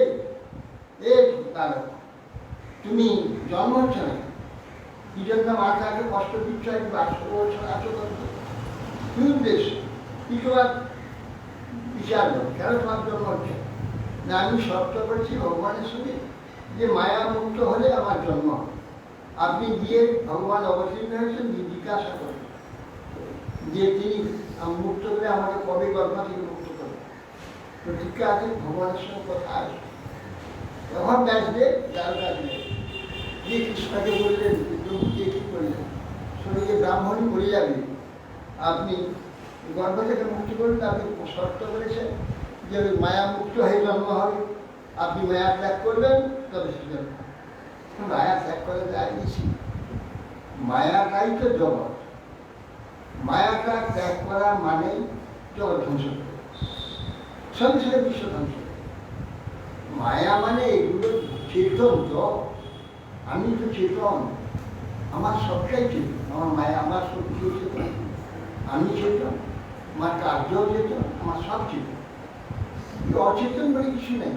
তুমি জন্ম হচ্ছে না, কি জন্য মাথাকে কষ্ট দিচ্ছ? 18 বছর আছো, কি উদ্দেশ্য, কি তোমার বিচার করো, কেন তোমার জন্ম হচ্ছে না? আমি শর্ত করছি ভগবানের সঙ্গে যে মায়া মুক্ত হলে আমার জন্ম। আপনি গিয়ে ভগবান অবতীর্ণ হয়েছেন, জিজ্ঞাসা করেন যে তিনি মুক্ত করে আমাকে কবে গর্ভ থেকে মুক্ত করবেন। তো ঠিক আছে, ভগবানের সঙ্গে কথা আছে। তখন ব্যাসদেব তার কাছে যে কৃষ্ণকে বললেন, প্রভু কে কি করলেন, শুনে যে ব্রাহ্মণই মরে যাবে, আপনি গর্ভ থেকে মুক্তি করুন। আপনি শর্ত করেছেন যে ওই মায়া মুক্ত হয়ে জন্ম হবে, আপনি মায়া ত্যাগ করবেন, তবে সে জন্ম। মায়া ত্যাগ করে দাঁড়িয়েছি, মায়াটাই তো জগৎ। মায়াটা ত্যাগ করা মানেই জগৎ ধ্বংস করে, সঙ্গে সঙ্গে বিশ্ব ধ্বংস। মায়া মানে এগুলো চেতন, তো আমি তো চেতন, আমার সবটাই চেতন। আমার মায়া, আমার শক্তিও চেতন, আমি চেতন, আমার কার্যও চেতন, আমার সব চেতন। অচেতন বলে কিছু নেই,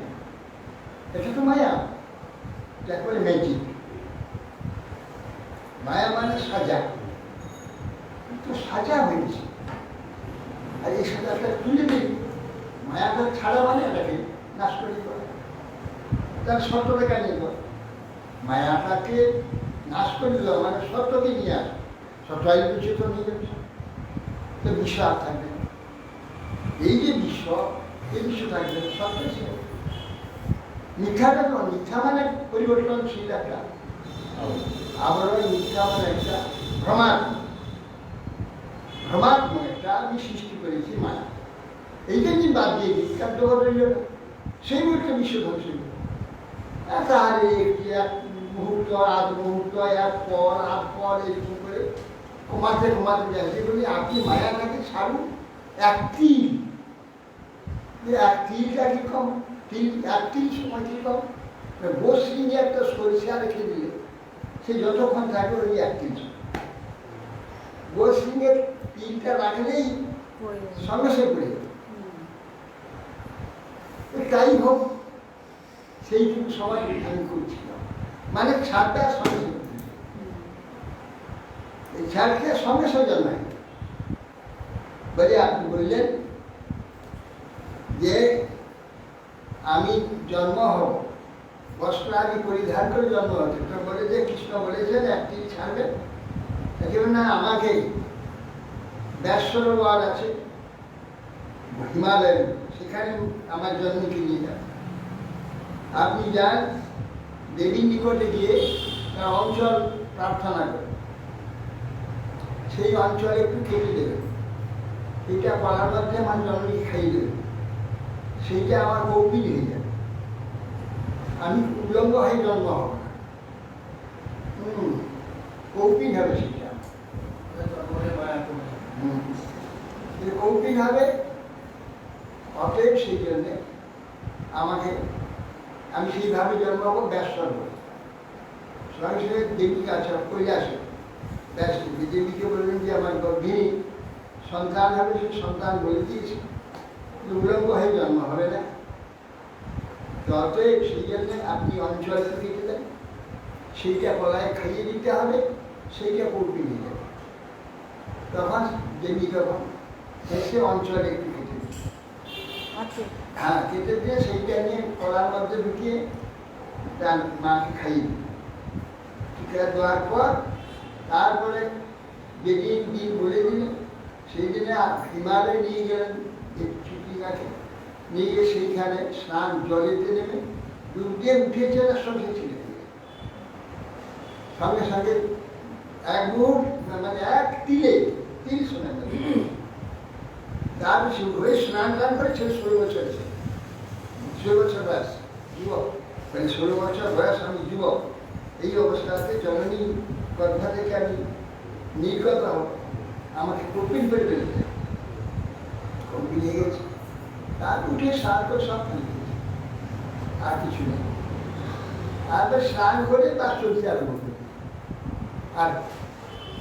এটা তো মায়া, যাকে বলে ম্যাজিক। মায়া মানে সাজা, তো সাজা হয়েছে, আর এই সাজাটা তুলে দিই, মায়াটা ছাড়া মানে এটাকে নাশ করে দেওয়া, তার সত্যটাকে নিয়ে যাওয়া। মায়াটাকে নাশ করে দেওয়া মানে সত্যকে নিয়ে আসা, সত্যই চেত নিয়ে যাচ্ছে, তো বিশ্ব আর থাকবে না। এই যে বিশ্ব, এই বিশ্ব থাকবে না, সত্য ছিল। মিথ্যাটা তো, মিথ্যা মানে পরিবর্তনশীল একটা আবরণ, মিথ্যা মানে একটা ভ্রমাত্মক একটা আমি সৃষ্টি করেছি মায়া। এইটা যদি বাদ দিয়ে দিই, কার্যকর হয়ে যাবে, সেই মুহূর্তে বিশ্ব ধ্বংস হয়ে যাবে। তাহলে এক মুহূর্ত, আধ মুহূর্ত, এক পর আধ পর, এরকম করে কমাতে কমাতে যায়। সেগুলি আপনি মায়াটাকে ছাড়ুন, এক তিলটা কি কম, এক তিল সময় কি কম, বসি নিয়ে একটা সরিষা রেখে দিলে সে যতক্ষণ থাকে ওই এক তিল, গোসিংয়ের তীরটা রাখলেই সঙ্গে সঙ্গে পড়ে যাবে। তাই হোক, সেইটুকু সবাই আমি করছিলাম, মানে ছাড়টা সঙ্গে সঙ্গে, এই ছাড়কে সঙ্গে সঙ্গে জন্মায় বলে আপনি বললেন যে আমি জন্ম হব, বস্ত্র আমি পরিধান করে জন্ম হচ্ছে। তো বলে যে কৃষ্ণ বলেছেন একটি ছাড়বে, না আমাকে ব্যাসরোবর আছে হিমালয়, সেখানে আমার জন্মকে নিয়ে যান। আপনি যান দেবীর নিকটে গিয়ে তার অঞ্চল প্রার্থনা করেন, সেই অঞ্চলে একটু কেটে দেবেন, এটা করার মধ্যে আমার জন্মকে খাইয়ে দেবেন, সেইটা আমার কৌপিন হয়ে যাবে, আমি উলঙ্গ হয়ে জন্ম হব না, কৌপিন হবে সেটা, কৌপিন হবে। অতএব সেই জন্যে আমাকে, আমি সেইভাবে জন্ম হবো ব্যাসর হবো, সঙ্গে সঙ্গে দেবী কাছে কৈলাসে ব্যাস দেবীকে বললেন যে আমার গর্ভিণী সন্তান হবে, সেই সন্তান বলে দিয়েছে উলঙ্গ হয়ে জন্ম হবে না। অতএব সেই জন্য আপনি অঞ্চল কেটে দেন, সেইটা গলায় খাইয়ে দিতে হবে, সেইটা কৌপি নিয়ে যাবে। তখন দেবী তখন এসে অঞ্চলে একটু কেটে দিচ্ছে, হ্যাঁ কেটে দিয়ে সেইটা নিয়ে কলার মধ্যে ঢুকিয়ে তার মাকে খাইয়ে দিই। টিকা দেওয়ার পর তারপরে যেদিন দিন বলে দিলেন, সেই দিনে হিমালয়ে নিয়ে গেলেন ছুটি গাছে, নিয়ে গিয়ে সেইখানে স্নান জলেতে নেমে ডুব দিয়ে উঠেছে না সঙ্গে ছিল, সঙ্গে সঙ্গে এক মুহূর্ত মানে এক তিল শোনা যাবে। তার হয়ে স্নান টান করে 16 বছর, 16 বছর বয়স যুবক, মানে 16 বছর বয়স আমি যুবক, এই অবস্থাতে জননী গর্ভা থেকে আমি নির্গত হব, আমাকে কপিল করে ফেলতে, কপিল হয়ে গেছে। তার উঠে স্নান করে সব ফেলে আর কিছু নেই, তারপর স্নান করে তার চলতে আরম্ভ করি। আর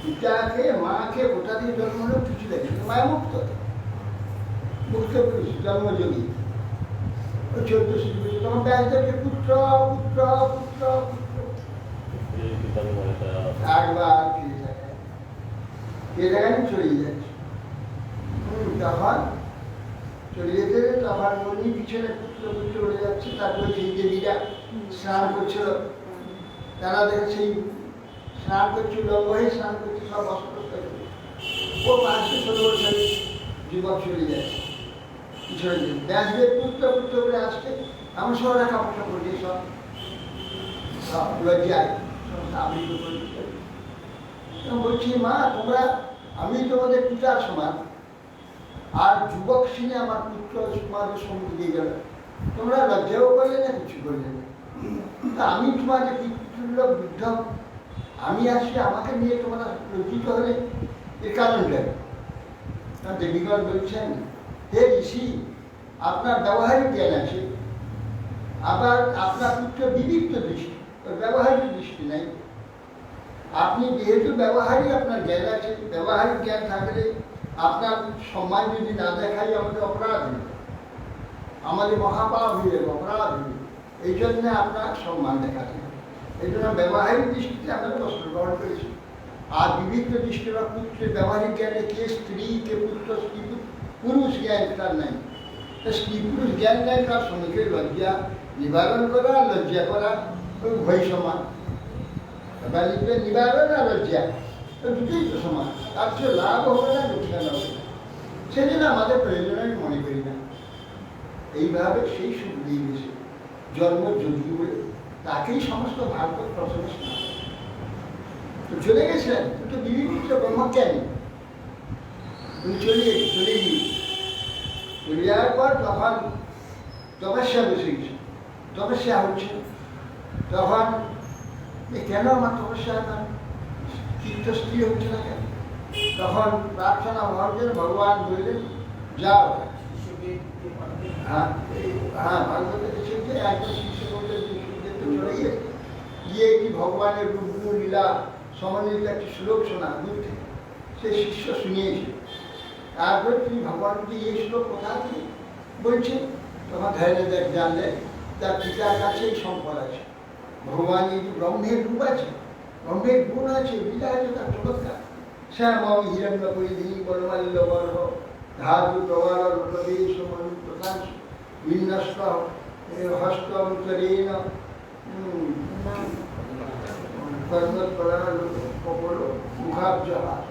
পিতাকে মাকে ওটা দিয়ে জন্ম হলেও কিছু দেখে মায়া মুক্ত, মুক্ত পুরুষ জন্মযোগী, 14 বছর তখন ব্যাসদেবকে পুত্র পুত্র পুত্র পুত্র একবার ফিরে থাকে, ফিরে থাকে চলে যাচ্ছে। তখন চলে যেতে তখন উনি পিছনে পুত্র পুত্র উড়ে যাচ্ছে। তারপরে সেই দেবীরা স্নান করছিল, তারা দেখে সেই স্নান করছে, লম্ব হয়ে স্নান করছে, সব অস্পষ্ট ও 5-16 বছর যুবক চলে যাচ্ছে পিছনে। ব্যাসদেব পুত্র পুত্র করে আসছে, আমার সব রাখা পয়সা করছে, সব লজ্জায় আবৃত করছে। বলছি মা তোমরা, আমি তোমাদের পিতার সমান, আর যুবক সিনে আমার পুত্র তোমাদের সম্মুখে দিয়ে গেল, তোমরা লজ্জাও করলে না, কিছু করলে না। আমি তোমাদের পিতৃতুল্য বৃদ্ধ, আমি আসি, আমাকে নিয়ে তোমরা লজ্জিত হলে এর কারণটা? দেবীগণ বলছেন, হে ঋষি, আপনার ব্যবহারিক জ্ঞান আছে, আবার আপনার পুত্র বিবিক্ত দৃষ্টি, ব্যবহারিক দৃষ্টি নাই। আপনি যেহেতু ব্যবহারিক আপনার জ্ঞান আছে, ব্যবহারিক জ্ঞান থাকলে আপনার সম্মান যদি না দেখাই আমাদের অপরাধ হয়ে যাবে, আমাদের মহাপাপ হয়ে যাবে, অপরাধ হয়ে যাবে। এই জন্য আপনার সম্মান দেখাতে হবে। এই জন্য ব্যবহারিক দৃষ্টিতে আমরা বস্ত্র গ্রহণ করেছি। আর বিবিধ দৃষ্টি বা পুত্রের ব্যবহারিক জ্ঞানে কে স্ত্রী, কে পুত্র, স্ত্রী পুরুষ জ্ঞান তার নাই। স্ত্রী পুরুষ জ্ঞান নাই, তার সঙ্গে লজ্জা নিবারণ করা, লজ্জা করা উভয় সমান। নিবারণ আর লজ্জা দুটোই তো সমান, তার চেয়ে লাভ হবে না, লোকসান হবে না। সেই জন্য আমাদের প্রয়োজন আমি মনে করি না। এইভাবে সেই সুখ দিয়ে গেছে জন্মযোগী বলে, তাকেই সমস্ত ভারত প্রশংসা তো চলে গেছেন। তো বিবিধ ব্রহ্মা কেন উনি চলে গিয়ে চলে যাওয়ার পর তখন তপস্যা বসে গেছে, তপস্যা হচ্ছে। তখন কেন আমার তপস্যা তীর্থস্থির হচ্ছে না কেন? তখন প্রার্থনা হওয়ার জন্য ভগবান বললেন, যাও। হ্যাঁ ভাগবতের শিখতে একজন শিষ্য বললেন, চলে গিয়ে কি ভগবানের রূপগুলো লীলা সমন্বিত একটি শ্লোক শোনা দূর থেকে। সে শিষ্য শুনিয়েছে। তারপরে তিনি ভগবানকে এই শ্লোক কোথা থেকে বলছে, তখন ধৈর্য জানলেন তার পিতার কাছে এই সম্পদ আছে। ভগবান এই ব্রহ্মের রূপ আছে, ব্রহ্মের গুণ আছে, বিদ্যা আছে, তার চমৎকার। শ্যামম হিরণ্য পরিধি বলমাল্য গর্ভ ধাতু প্রবল প্রদেশ মনু প্রকাশ বিন্যস্ত হস্তরেণ কর্মৎপর মুখাব্জহার।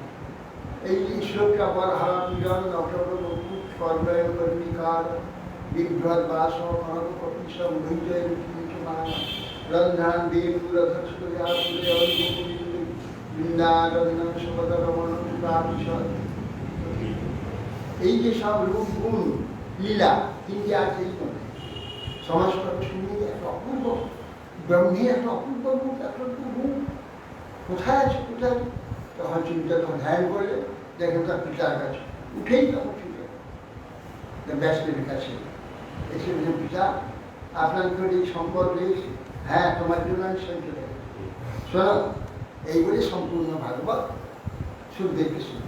এই ঈশ্বরটা বরহারা পূজন নটবরূপ কর্ণয় কর্ণিকার বিভ্রত বাস মনব কপিসম ভৈজয় রুচিমান রন্ধ্রান বেণুরধস্তুয়া বৃন্দারণ্য সুভদ্রমণ সুরাভিষদ। এই যে সব রূপ গুণ লীলা তিনটি আছে এই মধ্যে সমাজকর্ম শুনিয়ে একটা অপূর্ব ব্রহ্মের একটা অপূর্ব রূপ, একটা গুণ কোথায় আছে কোথায়। তখন চিন্তা, তখন ধ্যান করলে দেখেন তার পিতার কাছে উঠেই তখন ছুটে ব্যাসদেবের কাছে এসে বলছেন, পিতা আপনার নিকট এই সম্পদ রয়েছে, হ্যাঁ তোমার জন্য আমি সহ্য করি, শোনো। এই বলে সম্পূর্ণ ভাগবত সুখদেবকে শুনে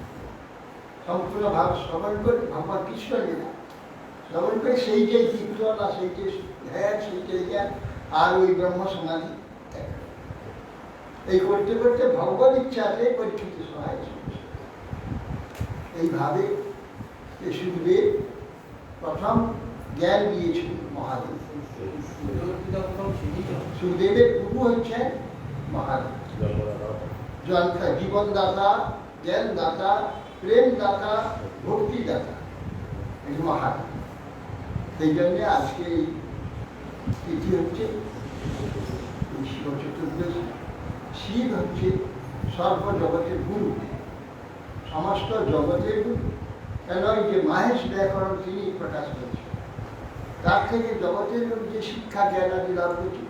সম্পূর্ণ ভাব শ্রবণ করে ভগবান কৃষ্ণ লীলা শ্রবণ করে সেই যে কীর্তন আর সেই যে ধ্যান, সেই যে জ্ঞান আর ওই ব্রহ্ম সমাধি এই করতে করতে ভগবত ইচ্ছাতে পরীক্ষিত সহায়। এইভাবে সুখদেব প্রথম জ্ঞান দিয়েছিল মহাদেব। সুখদেবের গুরু হচ্ছেন মহাদেব, জীবনদাতা, জ্ঞানদাতা, প্রেমদাতা, ভক্তিদাতা, এই মহাদেব। সেই জন্যে আজকে এই তিথি হচ্ছে শিব চতুর্দশী। শিব হচ্ছে সর্বজগতের গুরু, সমস্ত জগতের গুরু। কেন এই যে মাহেশ ব্যাকরণ তিনি প্রকাশ করেছেন, তার থেকে জগতের যে শিক্ষা জ্ঞান আদি লাভ করছে,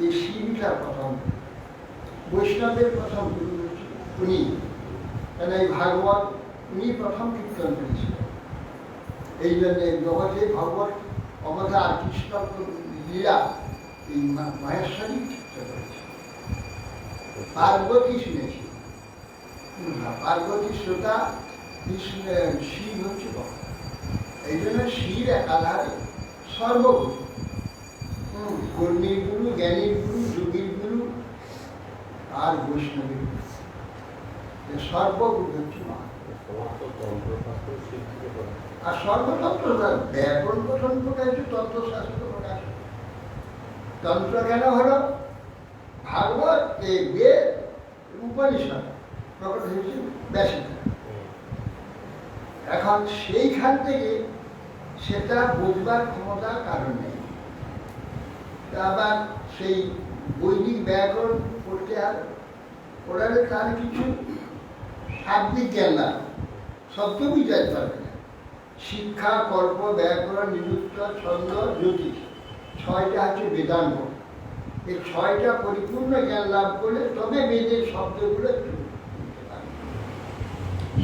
এই শিবটা প্রথম বৈষ্ণবের প্রথম গুরু হচ্ছে উনি। কেন এই ভাগবত উনি প্রথম কীর্তন করেছিলেন। এই জন্যে জগতে ভগবত অবতার কৃষ্ণ লীলা এই মহেশ্বরী কীর্তন করেছে। পার্বতী শুনেছি, পার্বতী শ্রোতা, কৃষ্ণ শিব হচ্ছে ভক্ত। এই জন্য শিব একাধারে সর্বগুরু, কর্মীর গুরু, জ্ঞানীর গুরু, যোগীর গুরু আর বৈষ্ণবের গুরু। সর্বগুরু হচ্ছে মা। আর সর্বতন্ত্র ব্যাকরণ প্রথম প্রকাশ, তন্ত্রশাস্ত্র প্রকাশ। তন্ত্র কেন হলো? ভাগবত, এই বেদ, উপনিষদ প্রকট হয়েছে ব্যাসের। এখন সেইখান থেকে সেটা বুঝবার ক্ষমতা কারণ নেই। আবার সেই বৈদিক ব্যাকরণ পড়তে আর পড়ালে তার কিছু শাব্দিক জ্ঞান না, শব্দ বুঝাতে পারবে না। শিক্ষা, কল্প, ব্যাকরণ, নিরুক্ত, ছন্দ, জ্যোতিষ, ছয়টা হচ্ছে বেদাঙ্গ। এই ছয়টা পরিপূর্ণ জ্ঞান লাভ করলে তবে বেদের শব্দগুলো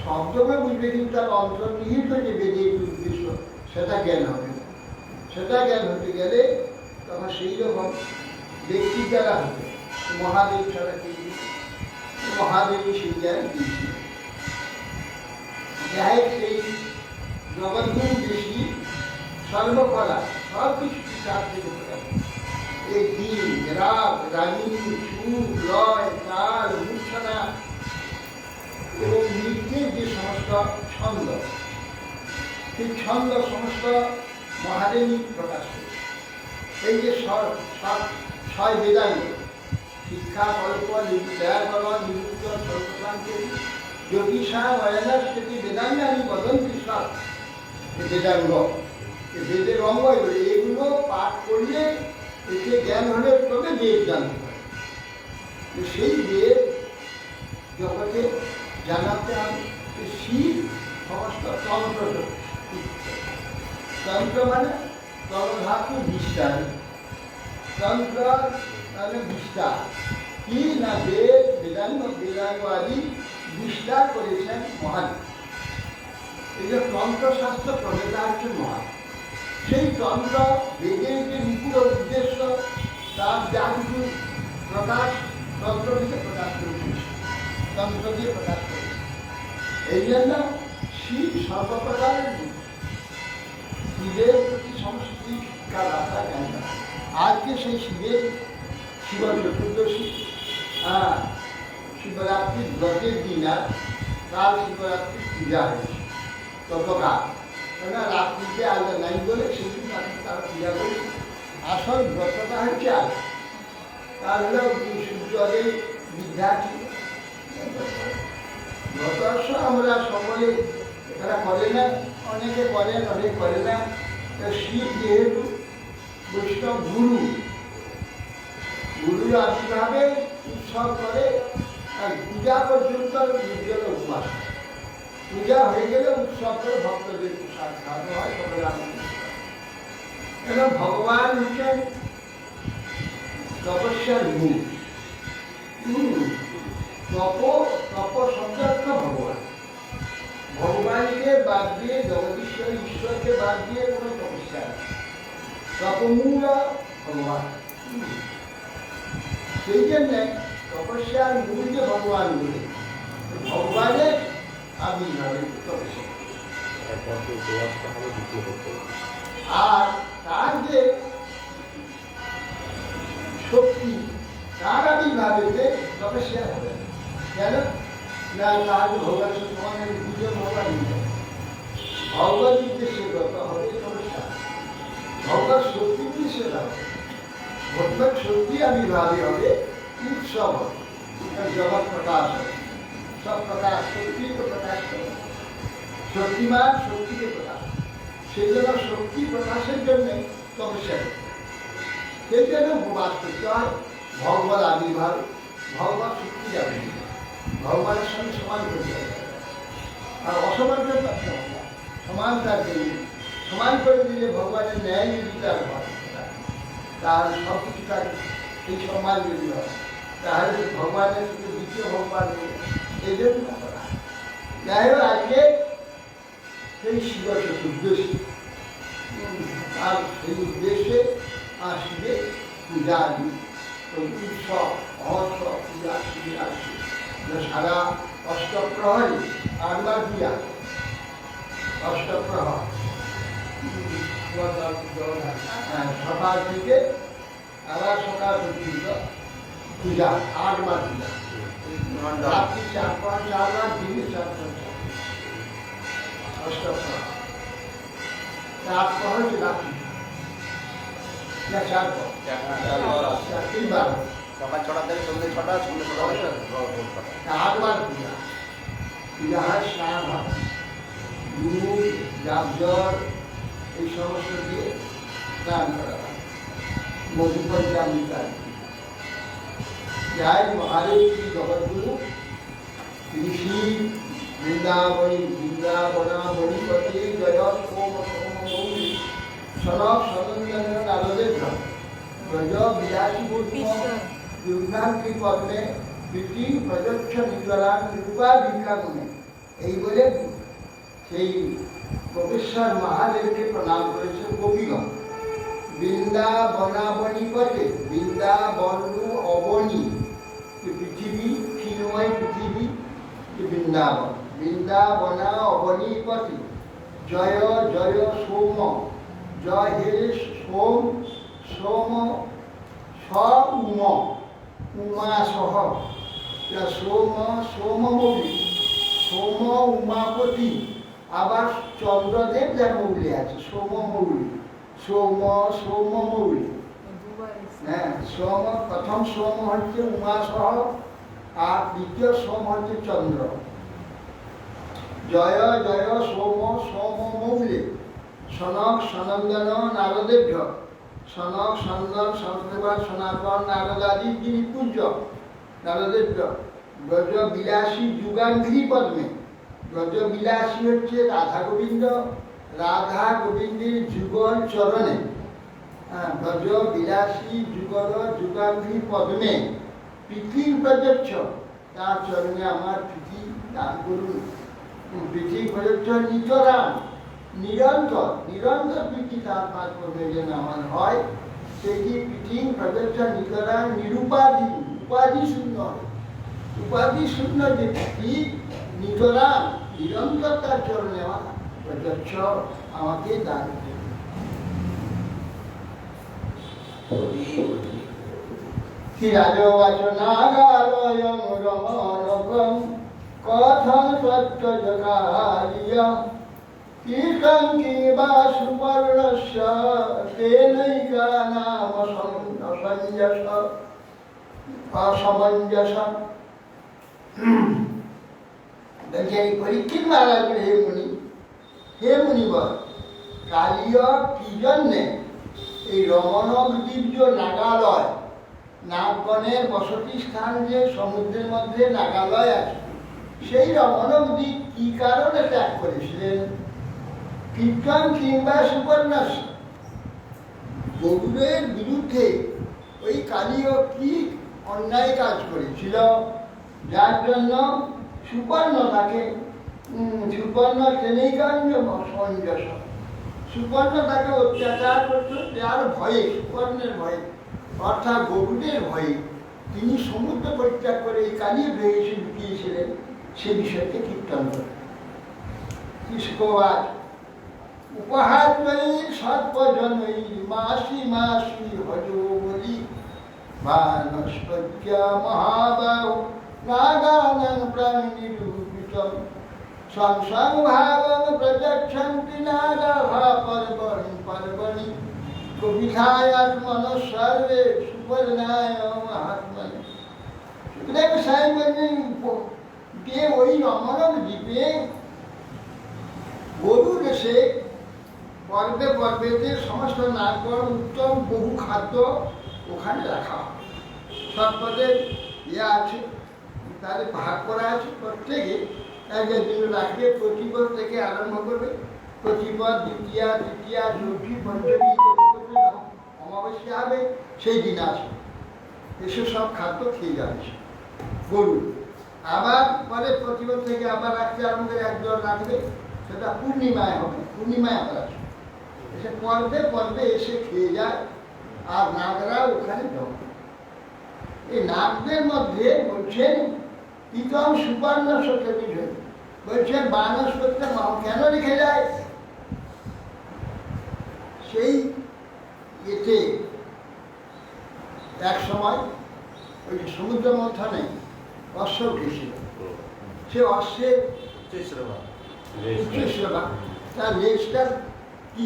শব্দকে বুঝবে, কিন্তু তার অন্তর্নিহিত যে বেদের উদ্দেশ্য সেটা জ্ঞান হবে না। সেটা জ্ঞান হতে গেলে তখন সেই রকম ব্যক্তির দ্বারা হবে। মহাদেব ছাড়া কেউ মহাদেবী সেই জ্ঞান দিয়েছিল। যাই সেই জগৎগুরু বেশি সর্বকলা সব কিছু তার থেকে এই দিন, রাত, রাগিনী, সুর, লয়, তাল, মূর্ছনা এবং নৃত্যের যে সমস্ত ছন্দ, সেই ছন্দ সমস্ত মহাদেবী প্রকাশ করে। এই যে ছয় বেদাঙ্গ, শিক্ষা, কল্প, ব্যাকরণ, নিরুক্ত, সর্বশান্তি, জ্যোতিষা, বয়ানাস্তি, বেদাঙ্গানি, বদন্তি সব বেদাঙ্গ, বেদের অঙ্গ। এগুলো পাঠ করলে এতে জ্ঞান হলে তবে বেদ জানতে পারে। সেই বেদ জগতে জানাতে হবে। শিব সমস্ত তন্ত্র, তন্ত্র মানে তন্ত্র বিস্তার, তন্ত্র মানে বিস্তার কি না বেদ, বেদাঙ্গ, বেদাঙ্গ আদি বিস্তার করেছেন মহাদেব। এই যে তন্ত্রশাস্ত্র প্রণেতা হচ্ছে মহাদেব। সেই তন্ত্র বেদের যে নিপুণ উদ্দেশ্য তার যা কিছু প্রকাশ তন্ত্র থেকে প্রকাশ করেছে, তন্ত্র দিয়ে প্রকাশ করেছে। এই জন্য শিব সর্বপ্রকারের জীব। শিবের প্রতি সমস্ত শিক্ষা রাখা যায় না। আজকে সেই শিবের শিব চতুর্দশী, শিবরাত্রির ব্রতের দিন, আর কাল শিবরাত্রির পূজা হয়েছে গতকাল। কেন রাত্রিতে আলাদা নাই বলে সেদিন তারা পূজা করেছে। আসল ব্রতটা হচ্ছে আজ, তার হলো সূর্যোদয় বিদ্যার্থী ব্রতর্ষ। আমরা সকলে এরা করে না, অনেকে করেন, অনেক করে না। শিব যেহেতু বৈষ্ণব গুরু, গুরুর আবির্ভাবে উৎসব করে, আর পূজা পর্যন্ত নির্জন উপবাস। পূজা হয়ে গেলে উৎসব করে ভক্তদের প্রসাদ খাওয়ানো হয়, সকলে আনন্দ। কেন ভগবান হচ্ছেন তপস্যার মূল। তপ শব্দার্থ ভগবান। ভগবানকে বাদ দিয়ে, জগদীশ্বর ঈশ্বরকে বাদ দিয়ে কোনো তপস্যা নেই। তপমূল ভগবান। সেই জন্যে তপস্যার মূল যে ভগবান বলে, ভগবানের আবির্ভাবে তপস্যা। আর তার যে শক্তি, তার আবির্ভাবে তপস্যা হবে কেন না? তার ভগবান সমানের দুজন ভগবান, ভগবত উদ্দেশ্যে গত হবে তপস্যা, ভগবত শক্তি উদ্দেশ্যে হবে, ভগবত শক্তি আবির্ভাবে হবে উৎসব, জগৎ প্রকাশ হবে। সব প্রকাশ শক্তিকে প্রকাশ করে, শক্তিমান শক্তিকে প্রকাশ। সেই জন্য শক্তি প্রকাশের জন্য তপস্যা করতে হয়। সেই জন্য উপবাস করতে হয়। ভগবত আবির্ভাব, ভগবত শক্তি আবির্ভাব, ভগবানের সঙ্গে সমান করতে হবে। আর অসমান করে থাকতে হবে না, সমান তার জন্য। সমান করে দিলে ভগবানের ন্যায় যদি তার হয়, তাহলে সব কিছু তার সেই সম্মান যদি হয়, তাহলে ভগবানের সঙ্গে দ্বিতীয় ভগবান এই জন্য করা। যাই হোক, আজকে সেই শিব চতুর্দশী, আর সেই উদ্দেশ্যে আসবে পূজা, উৎসব, মহোৎসব, পূজা শিবির আসবে। সারা অষ্টপ্রহরী 8বার পূজা, অষ্টপ্রহর সকাল থেকে আবার সকাল পর্যন্ত পূজা, 8বার পূজা। রাত্রি 4বার, দিনে 4বার। অষ্টপ্রহর 4 হচ্ছে রাত্রি, না 4 3বার, সকাল 6টা থেকে সন্ধ্যে 6টা, সন্ধ্যে 6টা 8বার পূজা। পূজা হয় স্নান হয়, দুধ, জাবজল এই সমস্ত দিয়ে স্নান করা হয়, মধুপঞ্চামৃতা। যাই মহাদেব শ্রী জগৎগুরু শ্রী শ্রী বৃন্দাবনাবলীপতি জয় সোম মৌলি সনক সনন্দন নারদের ব্রজ বিলাসী দুর্গাঙ্কি পদ্মে প্রীতি প্রযচ্ছ নিজরান নিরূপা ভিক্ষাগুণে। এই বলে সেই গোপেশ্বর মহাদেবকে প্রণাম করেছে গোপীগণ। বৃন্দাবনাবলীপতি, বৃন্দাবন অবনী, পৃথিবী ক্ষীণময় পৃথিবী, বৃন্দাবন, বৃন্দাবনা অবনীপতি জয় জয় সোম, জয় হে সোম, সোম স উম, উমা সহ সোম, সোমমৌলি, সোম উমাপতি। আবার চন্দ্রদেব যার মৌলি আছে, সোমমৌলি, সোম সোমমৌলি। হ্যাঁ, সোম, প্রথম সোম হচ্ছে উমা সহ, আর দ্বিতীয় সোম হচ্ছে চন্দ্র। জয় জয় সোম সোমমৌলি সনক সনন্দন নারদেভ্য, সনক সন্দন সনদেবা সনাতন নারদাদি যিনি পূজ্য নারদেভ্য। ব্রজ বিলাসী যুগাঙ্ঘ্রি পদ্মে, ব্রজ বিলাসী হচ্ছে রাধা গোবিন্দ, রাধা গোবিন্দের যুগল চরণে। ব্রজ বিলাসী যুগল যুগাঙ্ঘ্রি পদ্মে প্রীতি প্রযচ্ছ, তার চরণে আমার প্রীতি দান করুন। প্রীতি প্রযচ্ছ নিতরাম, নিরন্তর নিরন্তর প্রীতি তার পাঠ করবে যেন আমার হয়। সেটি প্রীতি প্রযচ্ছ নিতরাম নিরুপাধি, উপাধি শূন্য, উপাধি শূন্য যে প্রীতি নিতরাম নিরন্তর তার চরণে আমার প্রত্যক্ষ আমাকে দান করবে। কি রাজবাচনাগালয়ং রমণকং কথং সত্য জগালিয়া কীর্তন কিংবা সুবর্ণস্য তেনৈকা নাম অসঞ্জস অসমঞ্জস। এই পরীক্ষিত মহারাজ বলে, হে মুনিবর, কালীয় কি জন্যে এই রমণক দ্বীপ নাগালয়, নাগগণের বসতি স্থান যে সমুদ্রের মধ্যে নাগালয় আছে, সেই রমণক দ্বীপ কি কারণে ত্যাগ করেছিলেন? কীর্তন কিংবা সুবর্ণাস, গরুরের বিরুদ্ধে ওই কালীয় কি অন্যায় কাজ করেছিল, যার জন্য সুবর্ণ তাকে সুবর্ণ শ্রেণীগঞ্জ সঞ্জস, সুবর্ণ তাকে অত্যাচার করত, যার ভয়ে, সুবর্ণের ভয়ে অর্থাৎ গরুদের ভয়ে তিনি সমুদ্র পরিত্যাগ করে এই কালীয় ভেসে লুকিয়েছিলেন, সে বিষয়কে কীর্তন করে। কৃষ্ণবাদ উপহার সর্বজনই মাসি মাসি হজ বলি মানস্পত্য মহাবাহু নাগানং প্রাণিরূপিতম সংসং ভাবং প্রযচ্ছন্তি নাগাহ পর্বণি পর্বণি কবিধায়াত্মনঃ সর্বে সুবর্ণায় মহাত্মনে। সুখদেব সাহেব বললেন যে ওই রমণক দ্বীপে গরুর এসে পর্বে পর্বেতে সমস্ত নাগর উত্তম বহু খাদ্য ওখানে রাখা হয়। সর্বদের আছে, তাদের ভাগ করা আছে, প্রত্যেকে এক একদিন রাখবে, প্রতিপদ থেকে আরম্ভ করবে। প্রতিপদ, দ্বিতীয়া, তৃতীয়া, চতুর্থী, পঞ্চমী, অমাবস্যা হবে, সেই দিন আছে এসে সব খাদ্য খেয়ে যাচ্ছে গরু। আবার পরে প্রতিপদ থেকে আবার রাখতে আরম্ভ করে একদল রাখবে, সেটা পূর্ণিমায় হবে, পূর্ণিমায় আবার আসবে, এসে পর্বে পর্বে এসে খেয়ে যায়। আর নাগরা ওখানে জমে। এই নাগদের মধ্যে বলছেন প্রীতম সুবর্ণ সত্য বিষয়, বলছেন বানস করতে কেন রেখে যায়? সেই এতে এক সময় ওই সমুদ্র মন্থনে অশ্ব উঠেছিল, সে অশ্বের উচ্চশ্রবা, তার লেজটার কি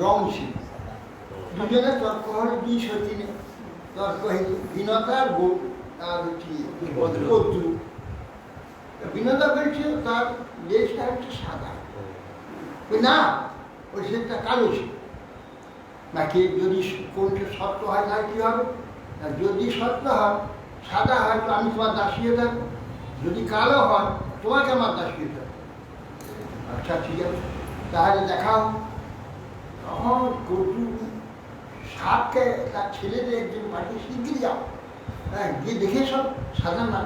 রং ছিল। দুজনে তর্ক হল, দুই সতীনে তর্ক হইল, বিনতার আর কদ্রু। বিনতা বলছিল তার লেজটা হচ্ছে সাদা, না ওই সেটা কালো ছিল। নাকি যদি কোনটা সত্য হয় তাহলে কি হবে? যদি সত্য হয় সাদা হয় তো আমি তোমার দাসী হয়ে থাকবো, যদি কালো হয় তোমাকে আমার দাসী হয়ে থাকবো। আচ্ছা ঠিক আছে, তাহলে দেখাও। তখন কটু সাপকে তার ছেলেদের একজন পাঠিয়ে শিগগিরি যাও, হ্যাঁ গিয়ে দেখে সব সাদা না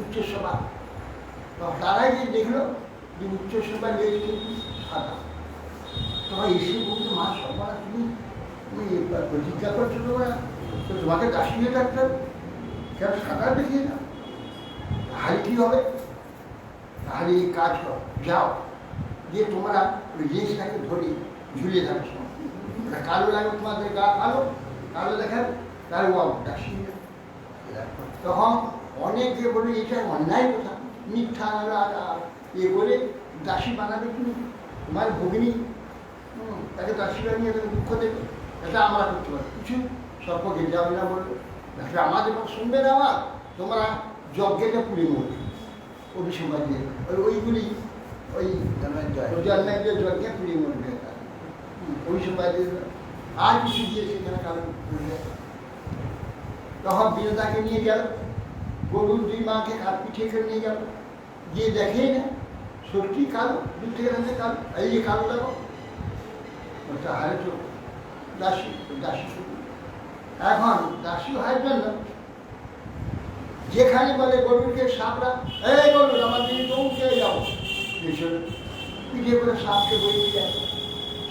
উচ্চসভা। তারাই গিয়ে দেখলো যে উচ্চসভা লেজ কিন্তু সাদা। তোমার এসে বলতো, মা সর্বনা তুমি প্রতিজ্ঞা করছো তোমরা, তো তোমাকে দাসী হয়ে থাকতে হবে, কেন সাঁতার দেখিয়ে না? তাহলে কি হবে? তাহলে এই কাজ করো, যাও গিয়ে তোমরা ওই লেজটাকে ধরে ঝুলিয়ে থাকছো, কালো লাগবে, তোমাদের গা কালো কালো দেখাবে, তাহলে ও দাসী হয়ে যাবে। তখন অনেকে বলে এটা অন্যায় কথা, মিথ্যা ইয়ে করে দাসী বানাবে তুমি, তোমার ভগিনী তাকে দাসী বানিয়ে দুঃখ দেবে, এটা আমরা করতে পারি। কিছু সর্বকে যাবে না বলবে, দেখবে আমাদের শুনবে না, আমার তোমরা যজ্ঞেটা পুড়ে মরবে অভিসম্বাদ দিয়ে, ওইগুলি ওই জন্মের যজ্ঞে পুড়ে মরবে, অভিসম্বাদ দিয়ে আর কিছু দিয়ে সেখানে কারণ করবে। তখন বিনতাকে নিয়ে গেল, গরুর দুই মাকে কাঠ পিঠিয়ে করে নিয়ে গেল, গিয়ে দেখেই না সত্যি কালো, দূর থেকে দেখে কালো, এই যে কালো দেখো, ওটা হারে তো দাসী, দাসী শুধু। এখন দাসী হওয়ার জন্য যেখানে বলে গরুকে সাপরা, এই গরু আমার দিকে চৌকে যাও, পেছনে পিঠে করে সাপকে বইয়ে যায়,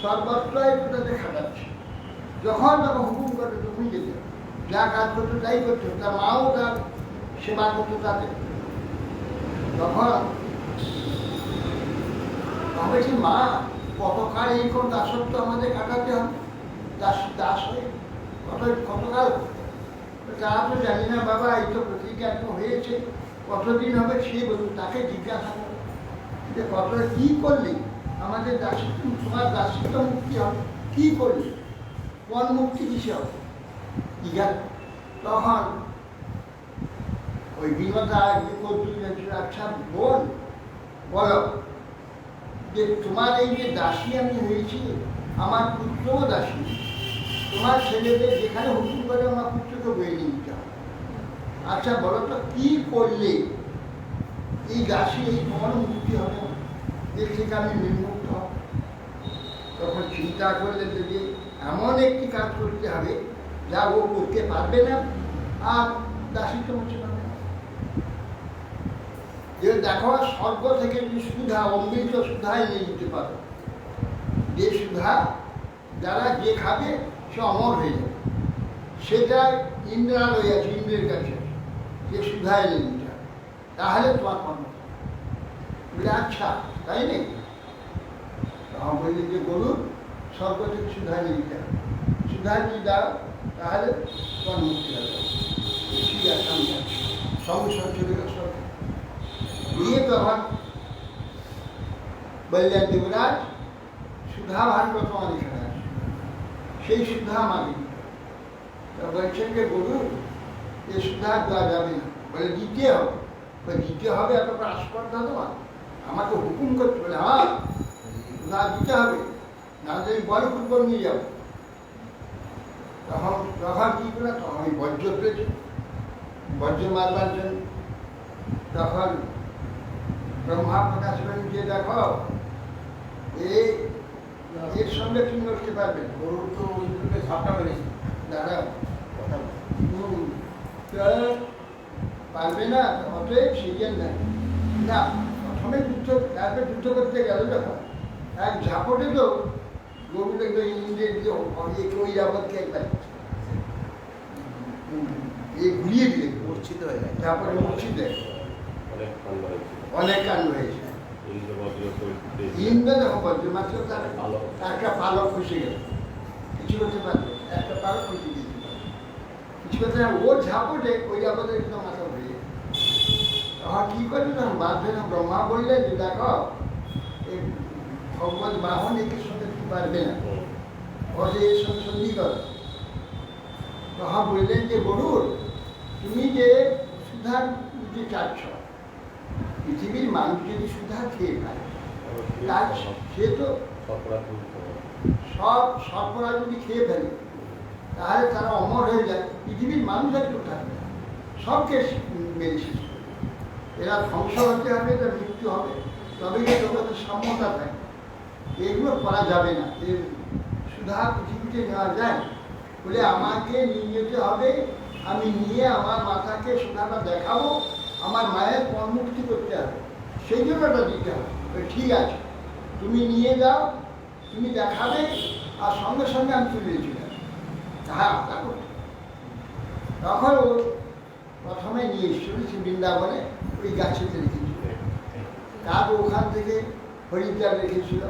সর্বত্রই তাদের খাটাচ্ছে। যখন তখন হুকুম করে তখন যেতে, যা কাজ করতো তাই করতো, তার মাও তার সেবা করতো তাদের। তখন বলছি মা কতকাল এই কোন দাসত্ব আমাদের কাটাতে হবে, দাস হয়ে কতকাল? তা তো জানি না বাবা, এই তো প্রতিজ্ঞা হয়েছে, কতদিন হবে সে বলুন। তাকে জিজ্ঞাসা করো যে কতটা কী করলি আমাদের দাসত্ব, তোমার দাসত্ব মুক্তি হবে, কী করলি, কোন মুক্তি কিসে হবে জিজ্ঞাসা। তখন ওই বিনতা আচ্ছা বোন বলো যে তোমার এই যে দাসী আমি হয়েছি, আমার পুত্রও দাসী, তোমার ছেলেদের যেখানে হুকুম করে আমার পুত্রকে বয়ে নিয়ে নিতে হবে। আচ্ছা বলো তো কী করলে এই দাসী এই তোমার মুক্তি হবে, এর থেকে আমি নির্মুক্ত হব? তখন চিন্তা করলেন যে এমন একটি কাজ করতে হবে যা ও করতে পারবে না আর দাসিত্ব মুছে পারবে না। যে দেখো স্বর্গ থেকে যে সুধা, অমৃত সুধায় নিয়ে যেতে পারো, যে সুধা যারা যে খাবে সে অমর হয়ে যাবে, সেটা ইন্দ্রালয় আছে, ইন্দ্রের কাছে যে সুধায় নিয়ে যেতে হবে, তাহলে তোমার কর্ম বলে আচ্ছা তাই নেই। তখন বললেন যে গরুর স্বর্গ থেকে সুধা নিয়ে দিতে হবে, সুধা নিয়ে দাও তাহলে তোমার মুক্তি হবে। ঠিক আছে আমি যাচ্ছি, সংসার চলে গেল সব নিয়ে। তখন বললেন দেবরাজ সুধা ভাণ্ড তোমার এখানে আছে, সেই সুধা আমাকে দিতে হবে। তা বলছেন যে গরু এ সুধা দেওয়া যাবে না, বলে দিতে হবে। দিতে হবে এত আস্পর্ধা তোমার, আমাকে হুকুম করতে বলে হ্যাঁ সুধা দিতে হবে, না যদি বল ফুটবল নিয়ে যাবো। তখন তখন কী করে, তখন আমি বজ্র পেয়েছি, বজ্র মারবার জন্য। তখন ব্রহ্মা প্রকাশ করেন যে দেখো এর সঙ্গে তুমি লড়তে পারবে না, গরুর তো ওই দুটো ঝাপটা মেরেছে, দাদা পারবে না, অতএব সেই জন্য না প্রথমে যুদ্ধ, তারপরে যুদ্ধ করতে গেল যখন এক ঝাপটে তো গরু দেখবে ইন্দ্রের যে ওই যাবতকে একবার ঘুরিয়ে দিলে মূর্ছিত হয়ে যায়। তারপরে মূর্ছিত অনেক কাণ্ড হয়েছে। ইন্দ্র যখন বজ্র মাত্র তার একটা পালক খুশি গেল, কিছু করতে পারবে, একটা পালক খুশি দিতে পারবে কিছু করতে না, ওর ঝাপটে ওই যাবতের একদম মাথা ঘুরে যায়। তখন কী করবে, তখন বাধ্য না ব্রহ্মা বললেন যে দেখো এই ভগবত বাহন একে সঙ্গে পারবে না, ওদের এর সঙ্গে সন্ধি করো। তখন বললেন যে গরুর তুমি যে সুধা যে চাচ্ছ, পৃথিবীর মানুষ যদি সুধা খেয়ে খায় তার সে তো সব সর্পরা যদি খেয়ে ফেলে তাহলে তারা অমর হয়ে যায়, পৃথিবীর মানুষ আর কেউ থাকবে না, সবকে মেরে শেষ করবে। এরা ধ্বংস হতে হবে, এরা মৃত্যু হবে, তবে যে জগতের সম্মতা থাকে, এগুলো করা যাবে না। এর সুধা পৃথিবীতে নেওয়া যায় বলে আমাকে নিয়ে যেতে হবে, আমি নিয়ে আমার মাতাকে সুধাটা দেখাবো, আমার মায়ের কর্মুক্তি করতে হবে, সেই জন্য ওটা দিতে হবে। ঠিক আছে তুমি নিয়ে যাও, তুমি দেখাবে, আর সঙ্গে সঙ্গে আমি তুলে দিয়েছিলাম। হ্যাঁ তা করতে। তখন ও প্রথমে নিয়ে এসেছিল বৃন্দাবনে, ওই গাছেতে রেখেছিল, তারপর ওখান থেকে হরিদ্বার রেখেছিল,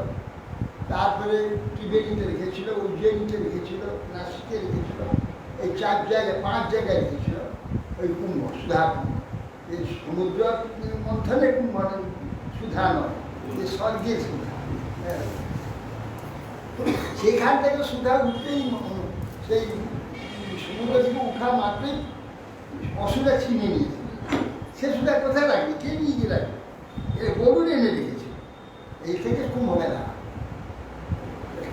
তারপরে ত্রিবেণীতে রেখেছিল, উজ্জয়িনীতে রেখেছিল, নাসিকে রেখেছিল, এই 4 জায়গায় 5 জায়গায় রেখেছিল ওই কুম্ভ, সুধা কুম্ভ। এই সমুদ্র মন্থনের কুম্ভ সুধা নয়, এই স্বর্গের সুধা। সেখান থেকে সুধা উঠতেই সেই সমুদ্র থেকে উঠা মাত্রই অসুধা ছিনে নিয়েছে। সে সুধা কোথায় রাখবে, কে নিয়ে গিয়ে রাখবে, এ গরুর এনে রেখেছে। এই থেকে কুম্ভ মেলা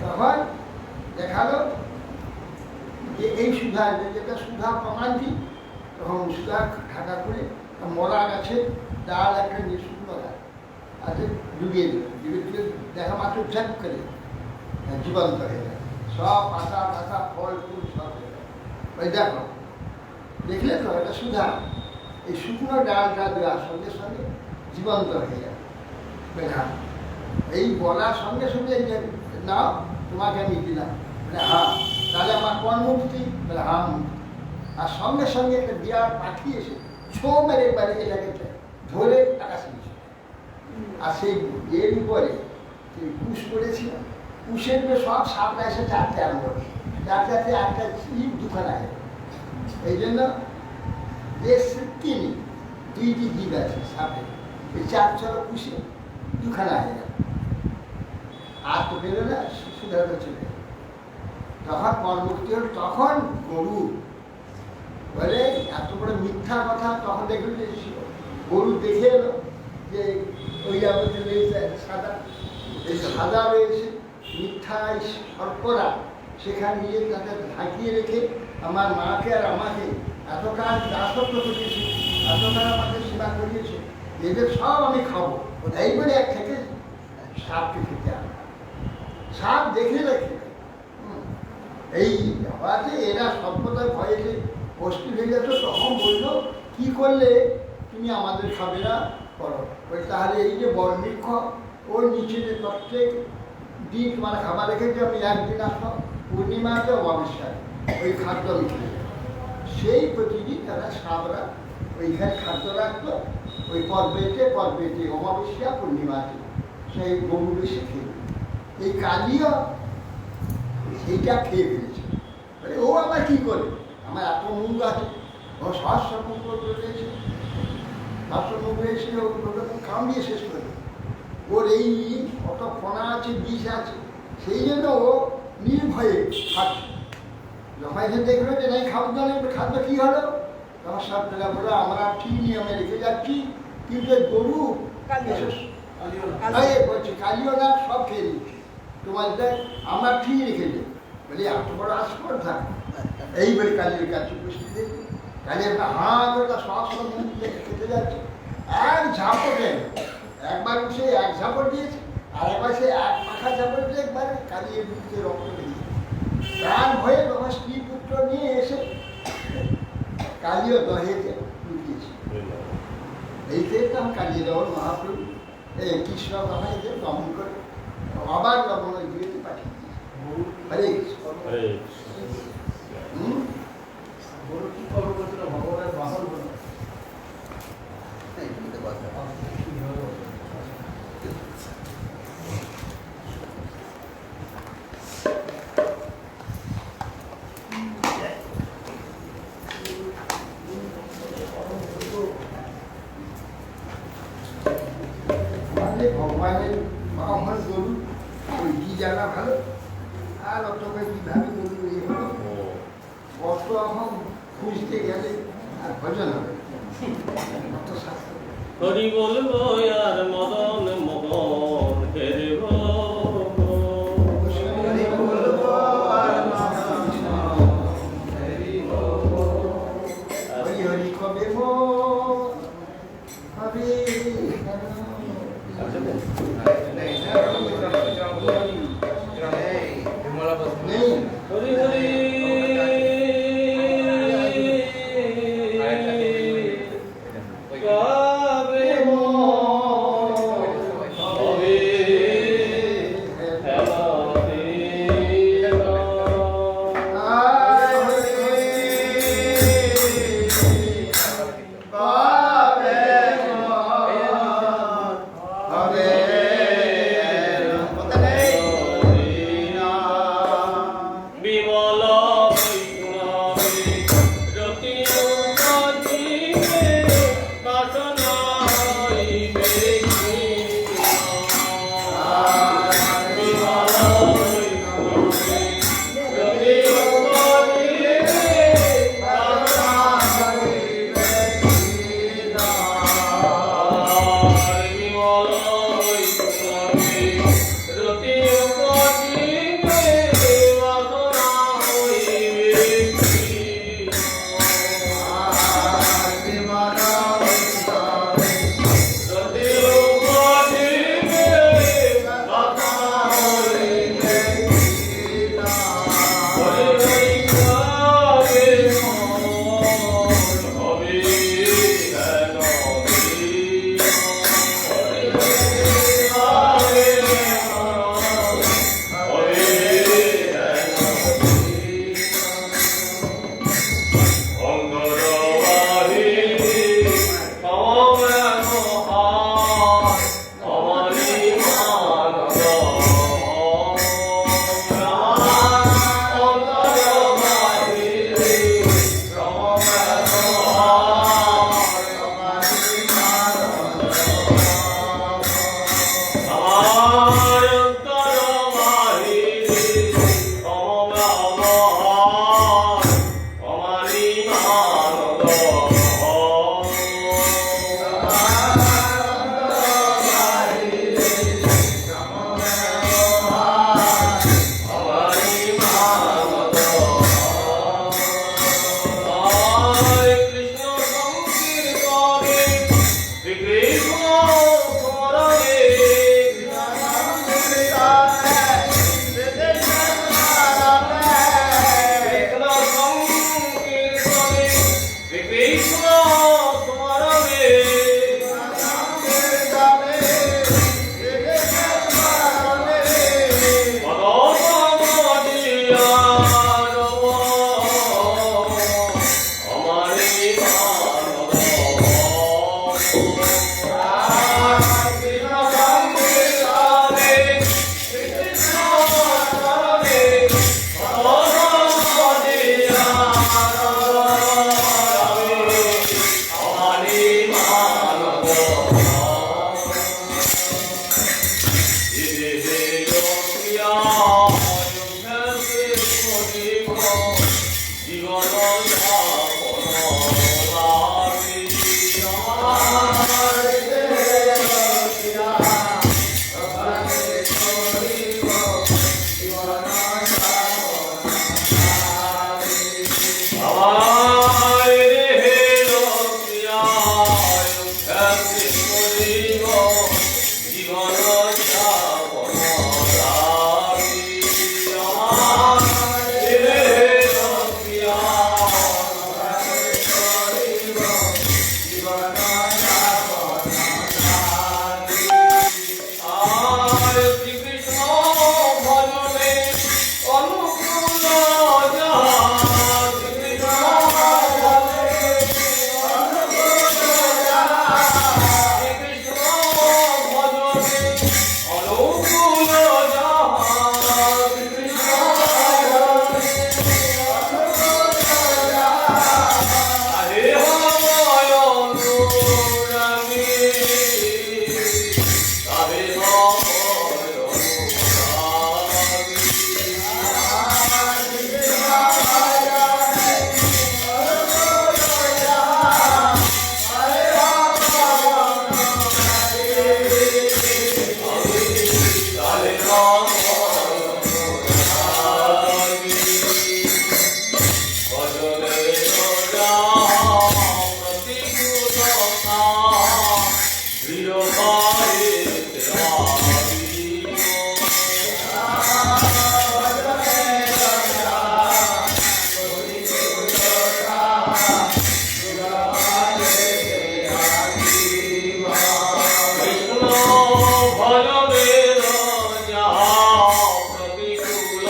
তখন দেখালো যে এই সুধা, যেটা সুধা প্রমাণটি, তখন সুধা ঢাকা করে মরা গাছে ডাল একটা নিয়ে শুকনো গাছ আছে ডুবিয়ে দিল, ডুবিয়ে দেখা মাত্র ঝাঁক করে জীবন্ত হয়ে যায়, সব পাতা পাতা ফল ফুল সব হয়ে যায়। ওই দেখো দেখলে তো এটা সুধা, এই শুকনো ডালটা দেওয়ার সঙ্গে সঙ্গে জীবন্ত হয়ে যায়। হ্যাঁ এই বলার সঙ্গে সঙ্গে নাও তোমাকে আমি দিলাম, বলে হ্যাঁ তাহলে আমার কর্মমুক্তি, বলে হ্যাঁ মুক্তি। আর সঙ্গে সঙ্গে একটা বিরাট পাখি এসে ছো মেরে বাড়ি এটাকে ধরে আকাশে নিয়েছে। আর সেই এর উপরে কুশ করেছিলাম, কুশের সব সাপটা এসে চারটে আনবো, চারটে একটা জীব দুখানা আছে। এই জন্য বেশ তিনি দুইটি জীব আছে সাপে, এই চার চলো কুশে দুখানা হয়ে গেল, আর তো বেরো না, সুধারণা চলে। তখন পরবর্তী হল, তখন গরু বলে এত বড় মিথ্যা কথা। তখন দেখলো যে গরু দেখে এলো যে ওই সাদা, এই সাদা রয়েছে মিথ্যা সর্পরা সেখানে নিয়ে তাকে ঢাকিয়ে রেখে আমার মাকে আর আমাকে এতকাল দাসত্ব করিয়েছে, এতকাল আমাকে সেবা করিয়েছে, এদের সব আমি খাবো। এই বলে এক থেকে সাপকে খেতে আনলাম। সাপ দেখে রেখে এই আওয়াজে এরা সভ্যতার ভয়েতে অস্থির হয়ে যাচ্ছ। তখন বললো কি করলে তুমি আমাদের খাবে না করো। ওই তাহলে এই যে বর্ণিক্ষ ওর নিচে যে প্রত্যেক দিন তোমার খাবার রেখেছে, আমি একদিন আসলাম পূর্ণিমাতে অমাবস্যায় ওই খাদ্য আমি খেয়ে, সেই প্রতিদিন তারা সাপরা ওইখানে খাদ্য রাখতো, ওই পর্বেতে অমাবস্যা পূর্ণিমাতে সেই গরু এসে খেয়ে। এই কালিও সেইটা খেয়ে ফেলেছে। ও আবার কি করে, আমার এত মুখ আছে, ও সহস্র মুখ রয়েছে, সহস্র মুখ রয়েছে, ওটা কামড়িয়ে শেষ করে। ওর এই কত ফোনা আছে, বিষ আছে, সেই জন্য ও নির্ভয়ে খাচ্ছে। যখন এসে দেখলো যে নাই খাদ্য কী হলো, তখন সব জায়গা বলে আমরা ঠিক নিয়মে রেখে যাচ্ছি, কিন্তু এই গরু বলছে কালিও না, সব খেয়ে নিচ্ছে তোমাদের, আমরা ঠিক রেখে যাই। বলি এত বড় আস্পর থাক, এই বলে কালির কাছে উপস্থিত দেখি কালি একটা হাত ওটা সব মুখ খেতে যাচ্ছে। এক ঝাপটে একবার সে এক ঝাপট দিয়েছে, আর একবার সে এক পাখা ঝাপট দিয়ে একবারে কালিয়ে বুঝতে রক্ত বেরিয়েছে। তার ভয়ে তোমার স্ত্রী পুত্র নিয়ে এসে কালিও দহেতে লুকিয়েছে। এই ক্ষেত্রে আমি কালিয়ে দেওয়ার মহাপ্রভু এই কৃষ্ণ দহাইদের দমন করে আবার দমন গৃহতে পাঠিয়ে দিয়েছে। হরে গরু কি খবর করছিল ভগবানের বাহন বলে ভগবানের বাহন গরু, ওই কি জানা ভালো, আর অত কিভাবে গরু এই হলো, কত এখন খুঁজতে গেলে আর ভজন হবে অত শাস্ত্র। হরি বলবো আর মদন মোহন হেরব, হরি বলবো আর হরি হরি কবে মো হবে নেই। হরি হরি কবে মো হবে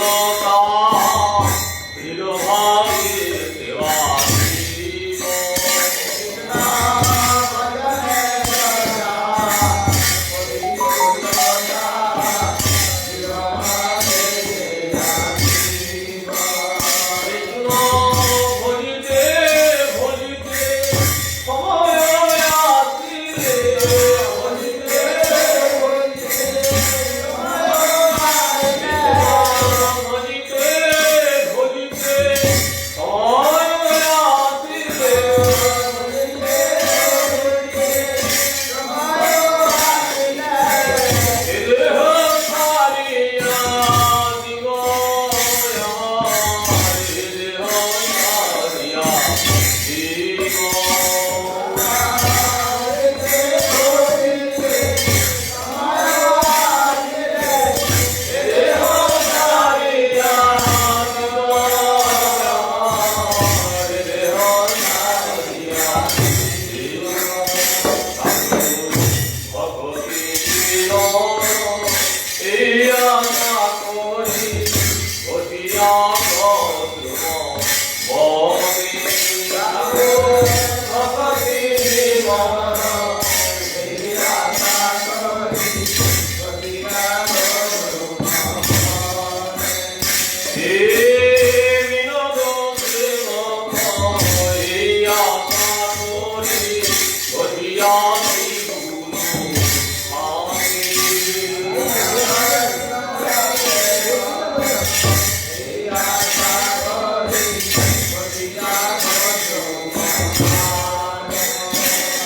দেবতা তিরোভাগে দেবা শিব কৃষ্ণ ভজিতে ভজিতে সময় আসিলে ভজিতে ভজিতে ভজিতে সময় আসিলে দেহ ছাড়িয়া দিব দেহ ছাড়িয়া দিব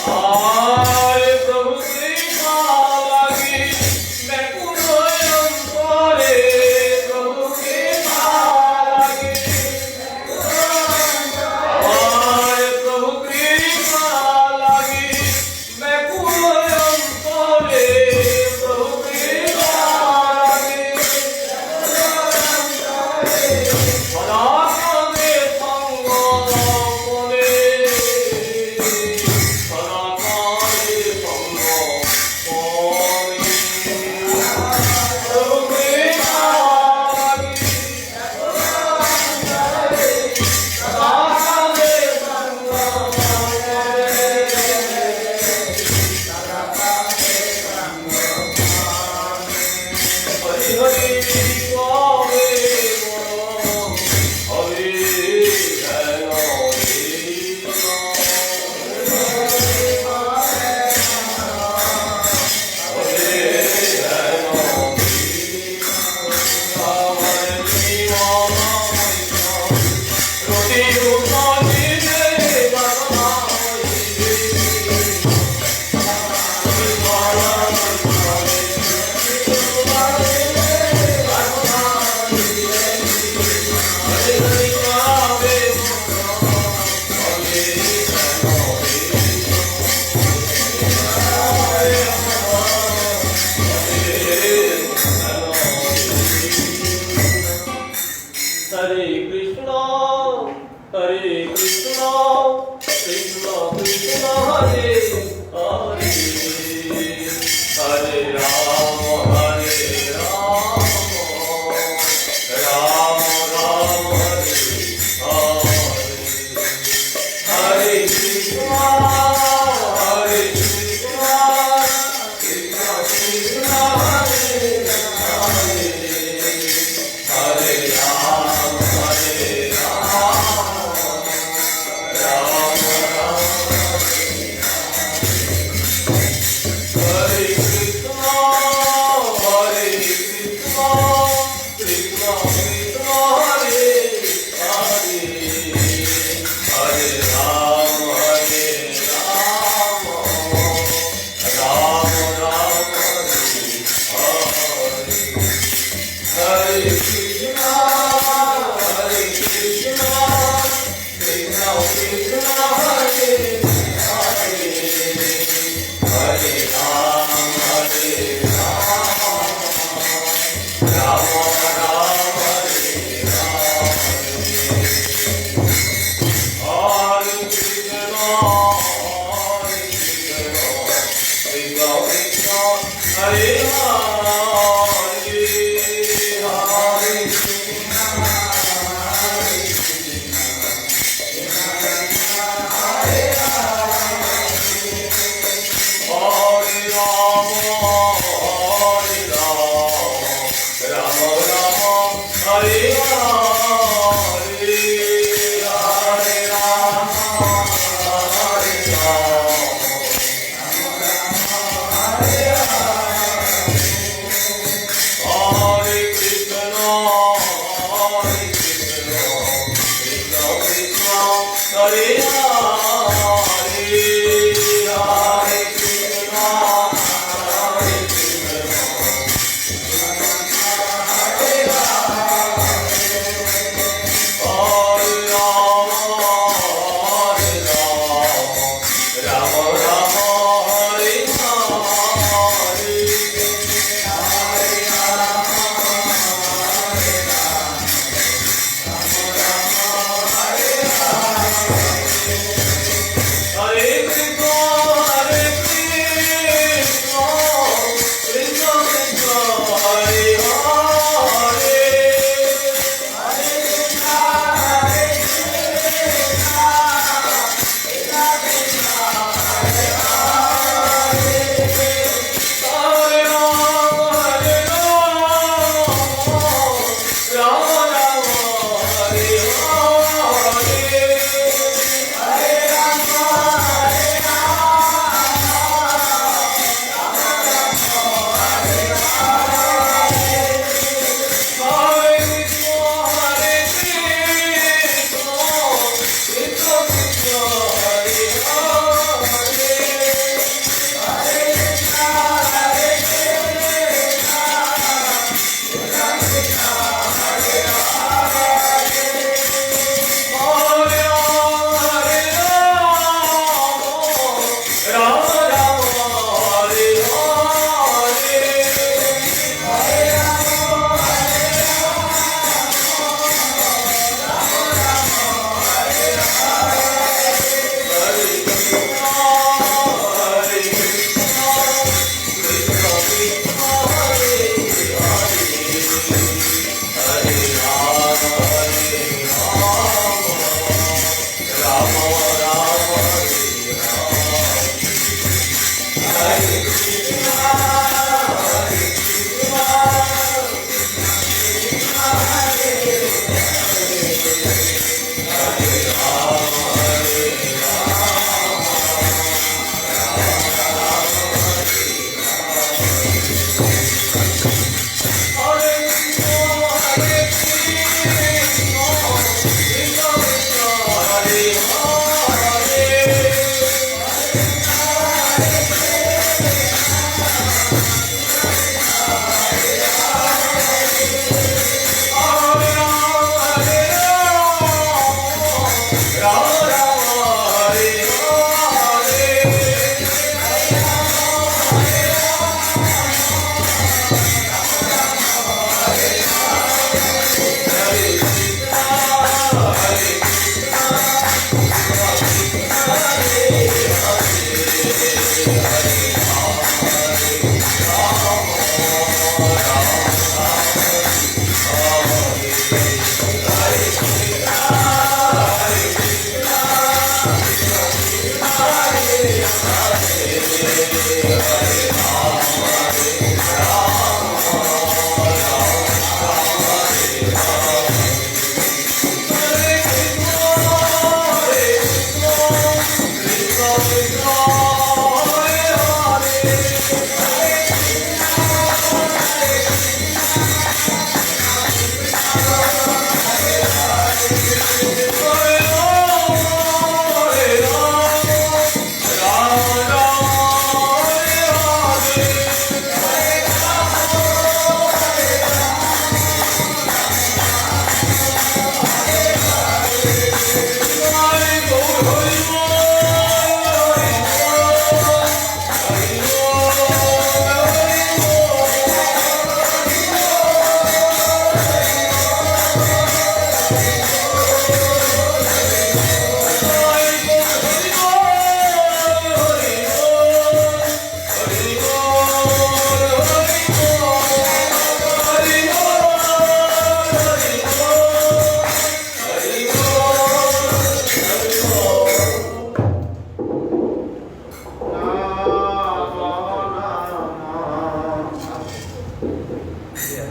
আরে প্রভু কৃপা লাগি ব্যাকুল অন্তরে প্রভু কৃপা লাগি আরে প্রভু কৃপা লাগি ব্যাকুল অন্তরে প্রভু কৃপা লাগি সদা কালে সঙ্গ মনে Hare Krishna, Krishna Krishna Hare Hare, Hare Rama, Rama Rama, Hare Hare, Hare Krishna, Krishna Krishna Hare Hare, Hare Rama, Hare Krishna.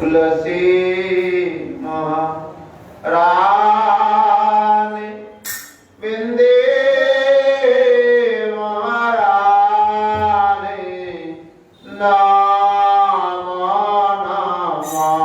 तुलसी महारानी बिंदे महारानी नाम नाम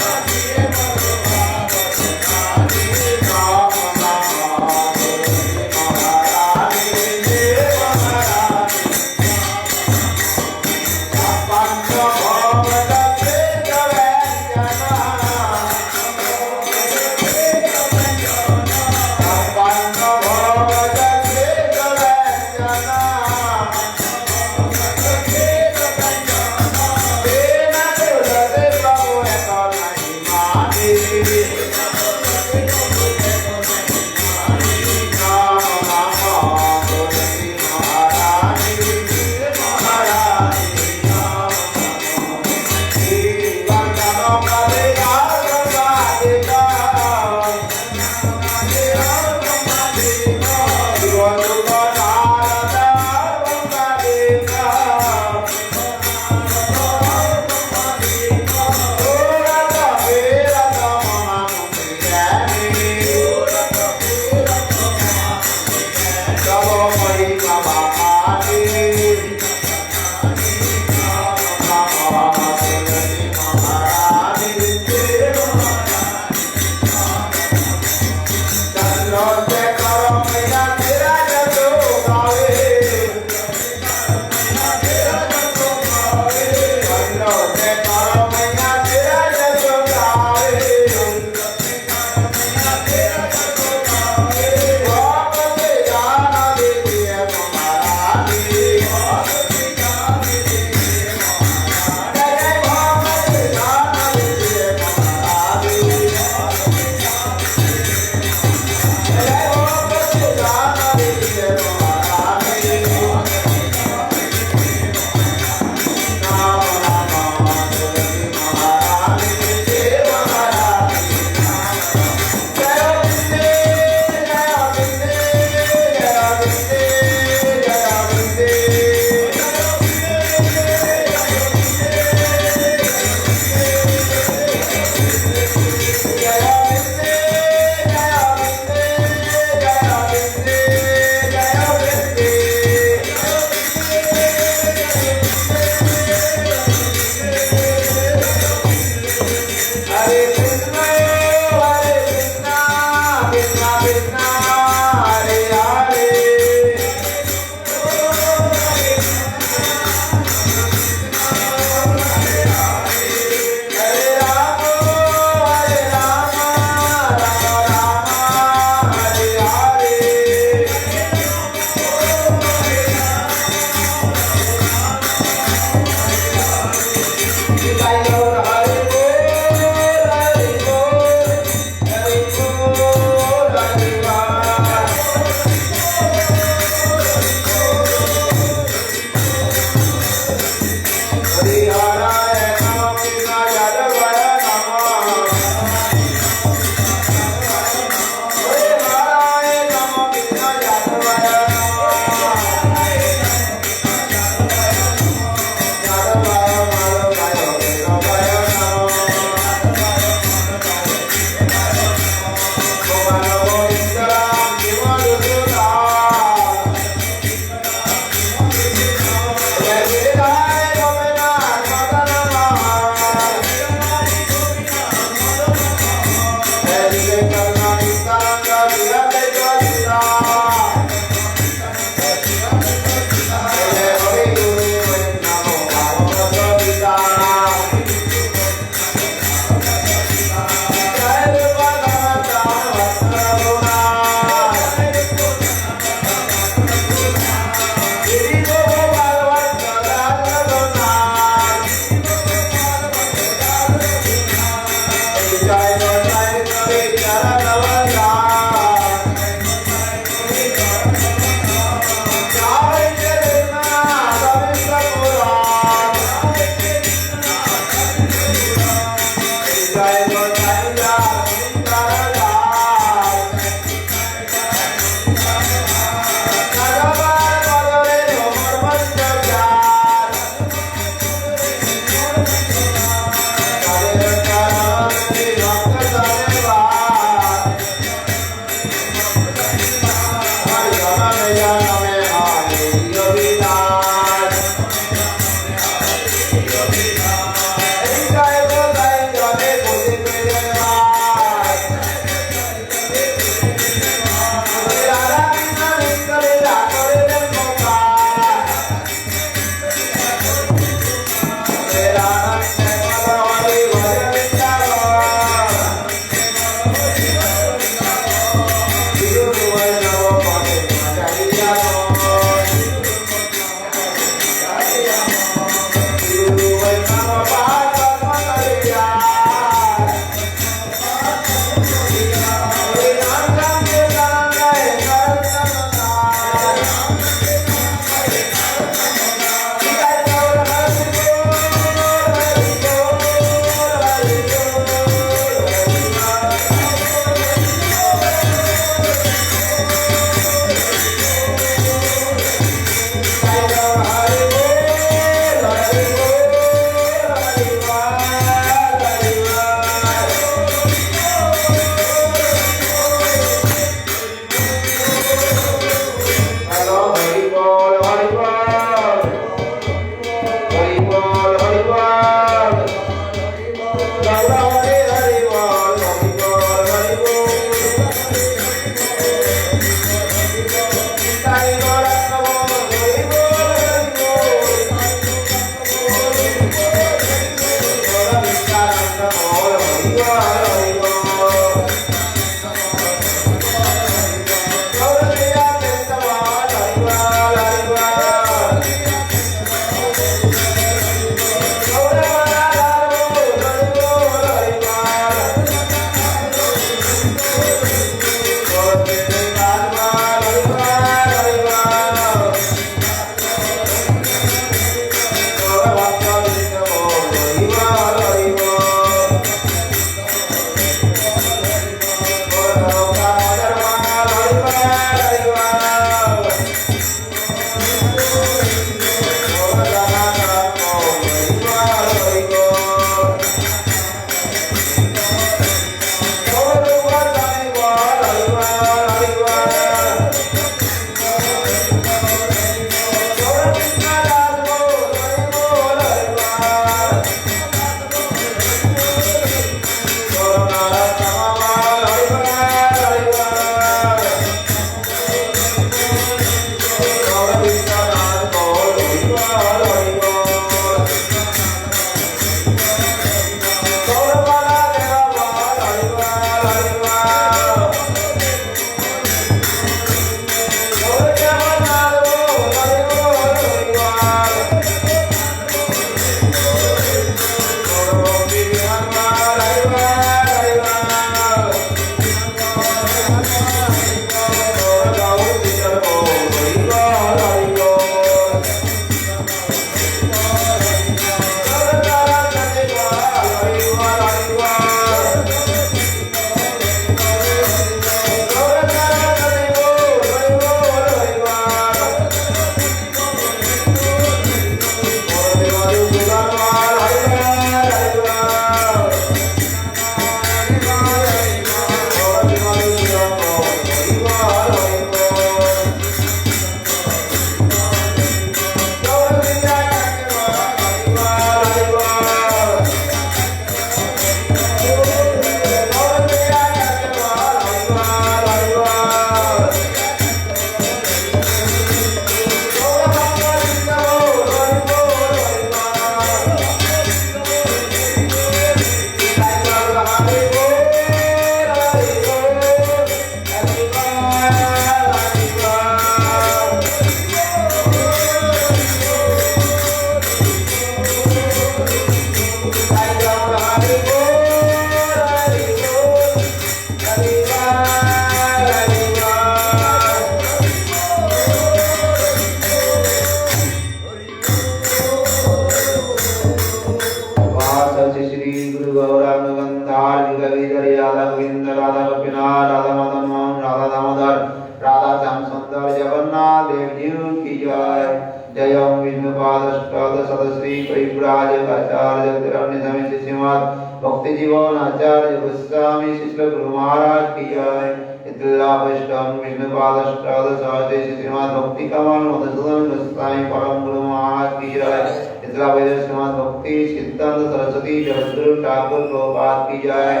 भक्ति जीवन आचार्य गोस्वामी शिष्य गुरु महाराज की जय। इतलापष्टम विष्णुपादष्टादशाते श्रीमद् भक्ति कमल मधुसूदन गोस्वामी परम गुरु महाराज की जय। इतलापष्ट श्रीमद् भक्ति सिद्धांत सरस्वती जगद्गुरु ठाकुर प्रभुपाद की जय।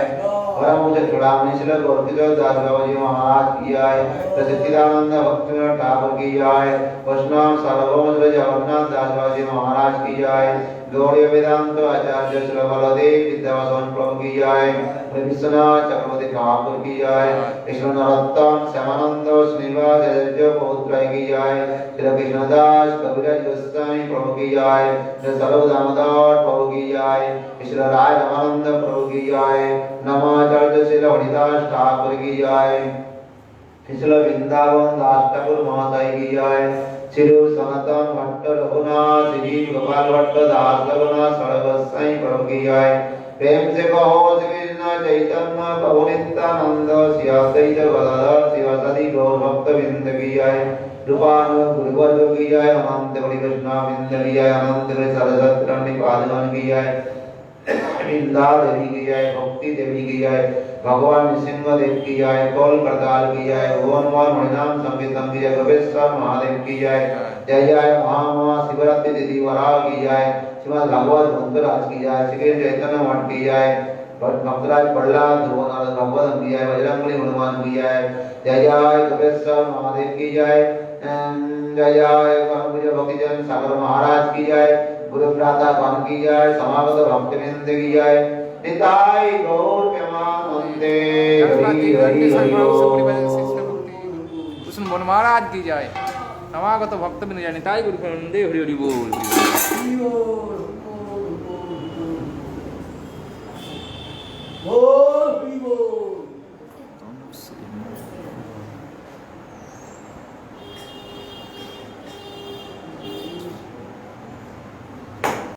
परम पूज्य चूड़ामणि श्री गौरकिशोर दास बाबा जी महाराज की जय। सच्चिदानंद भक्तिविनोद ठाकुर की जय। वैष्णव सार्वभौम श्री जगन्नाथ दास बाबा जी महाराज की जय। गौड़ीय वेदांत आचार्य श्री बलदेव विद्यावासन प्रभु की जय। विश्वनाथ चक्रवर्ती ठाकुर की जय। कृष्ण नरोत्तम श्यामानंद श्रीनिवास आचार्य पौत्र की जय। श्री कृष्णदास कविराज गोस्वामी प्रभु की जय। श्री सर्व दामोदर प्रभु की जय। श्री राय रामानंद प्रभु की जय। नमाचार्य श्री हरिदास ठाकुर की जय। श्री वृंदावन दास ठाकुर महाशय की जय। श्री सनातन भट्ट रघुनाथ श्री गोपाल भट्ट दास रघुनाथ सर्वस्वामी प्रभु की जय। प्रेम से कहो श्री कृष्ण चैतन्य प्रभु नित्यानंद श्री अद्वैत गदाधर शिवासादि गौर भक्त वृंद की जय। रूपानुग गुरुवर्ग की जय। अनंत बलि वैष्णव वृंद की जय। अनंत बलि सरस्वती पादगण की जय। वृंदा देवी की जय। भक्ति देवी की जय। भगवान नृसिंह देव की जय। कौल करताल की जय। भुवनमोहन मणिनाम संकीर्तन की जय। गवेश्वर महादेव की जय। जय जय महा शिवरात्रि तिथि वराह की जय। श्रीमद् भागवत भक्तराज की जय। श्री चैतन्य मठ की जय। भक्तराज प्रहलाद ध्रुवनाथ भगवत की जय। बजरंगबली हनुमान की जय। जय जय गवेश्वर महादेव की जय। जय जय पूज्य भक्तिजन सागर महाराज की जय। गुरु भ्राता पान की जय। समागत भक्तवृंद की जय। निताई गौर प्रेमानंदे हरि हरि कृष्ण बोल महाराज की जय। समागत भक्त बिन जय निताई गुरु प्रेमानंदे हरि हरि बोल।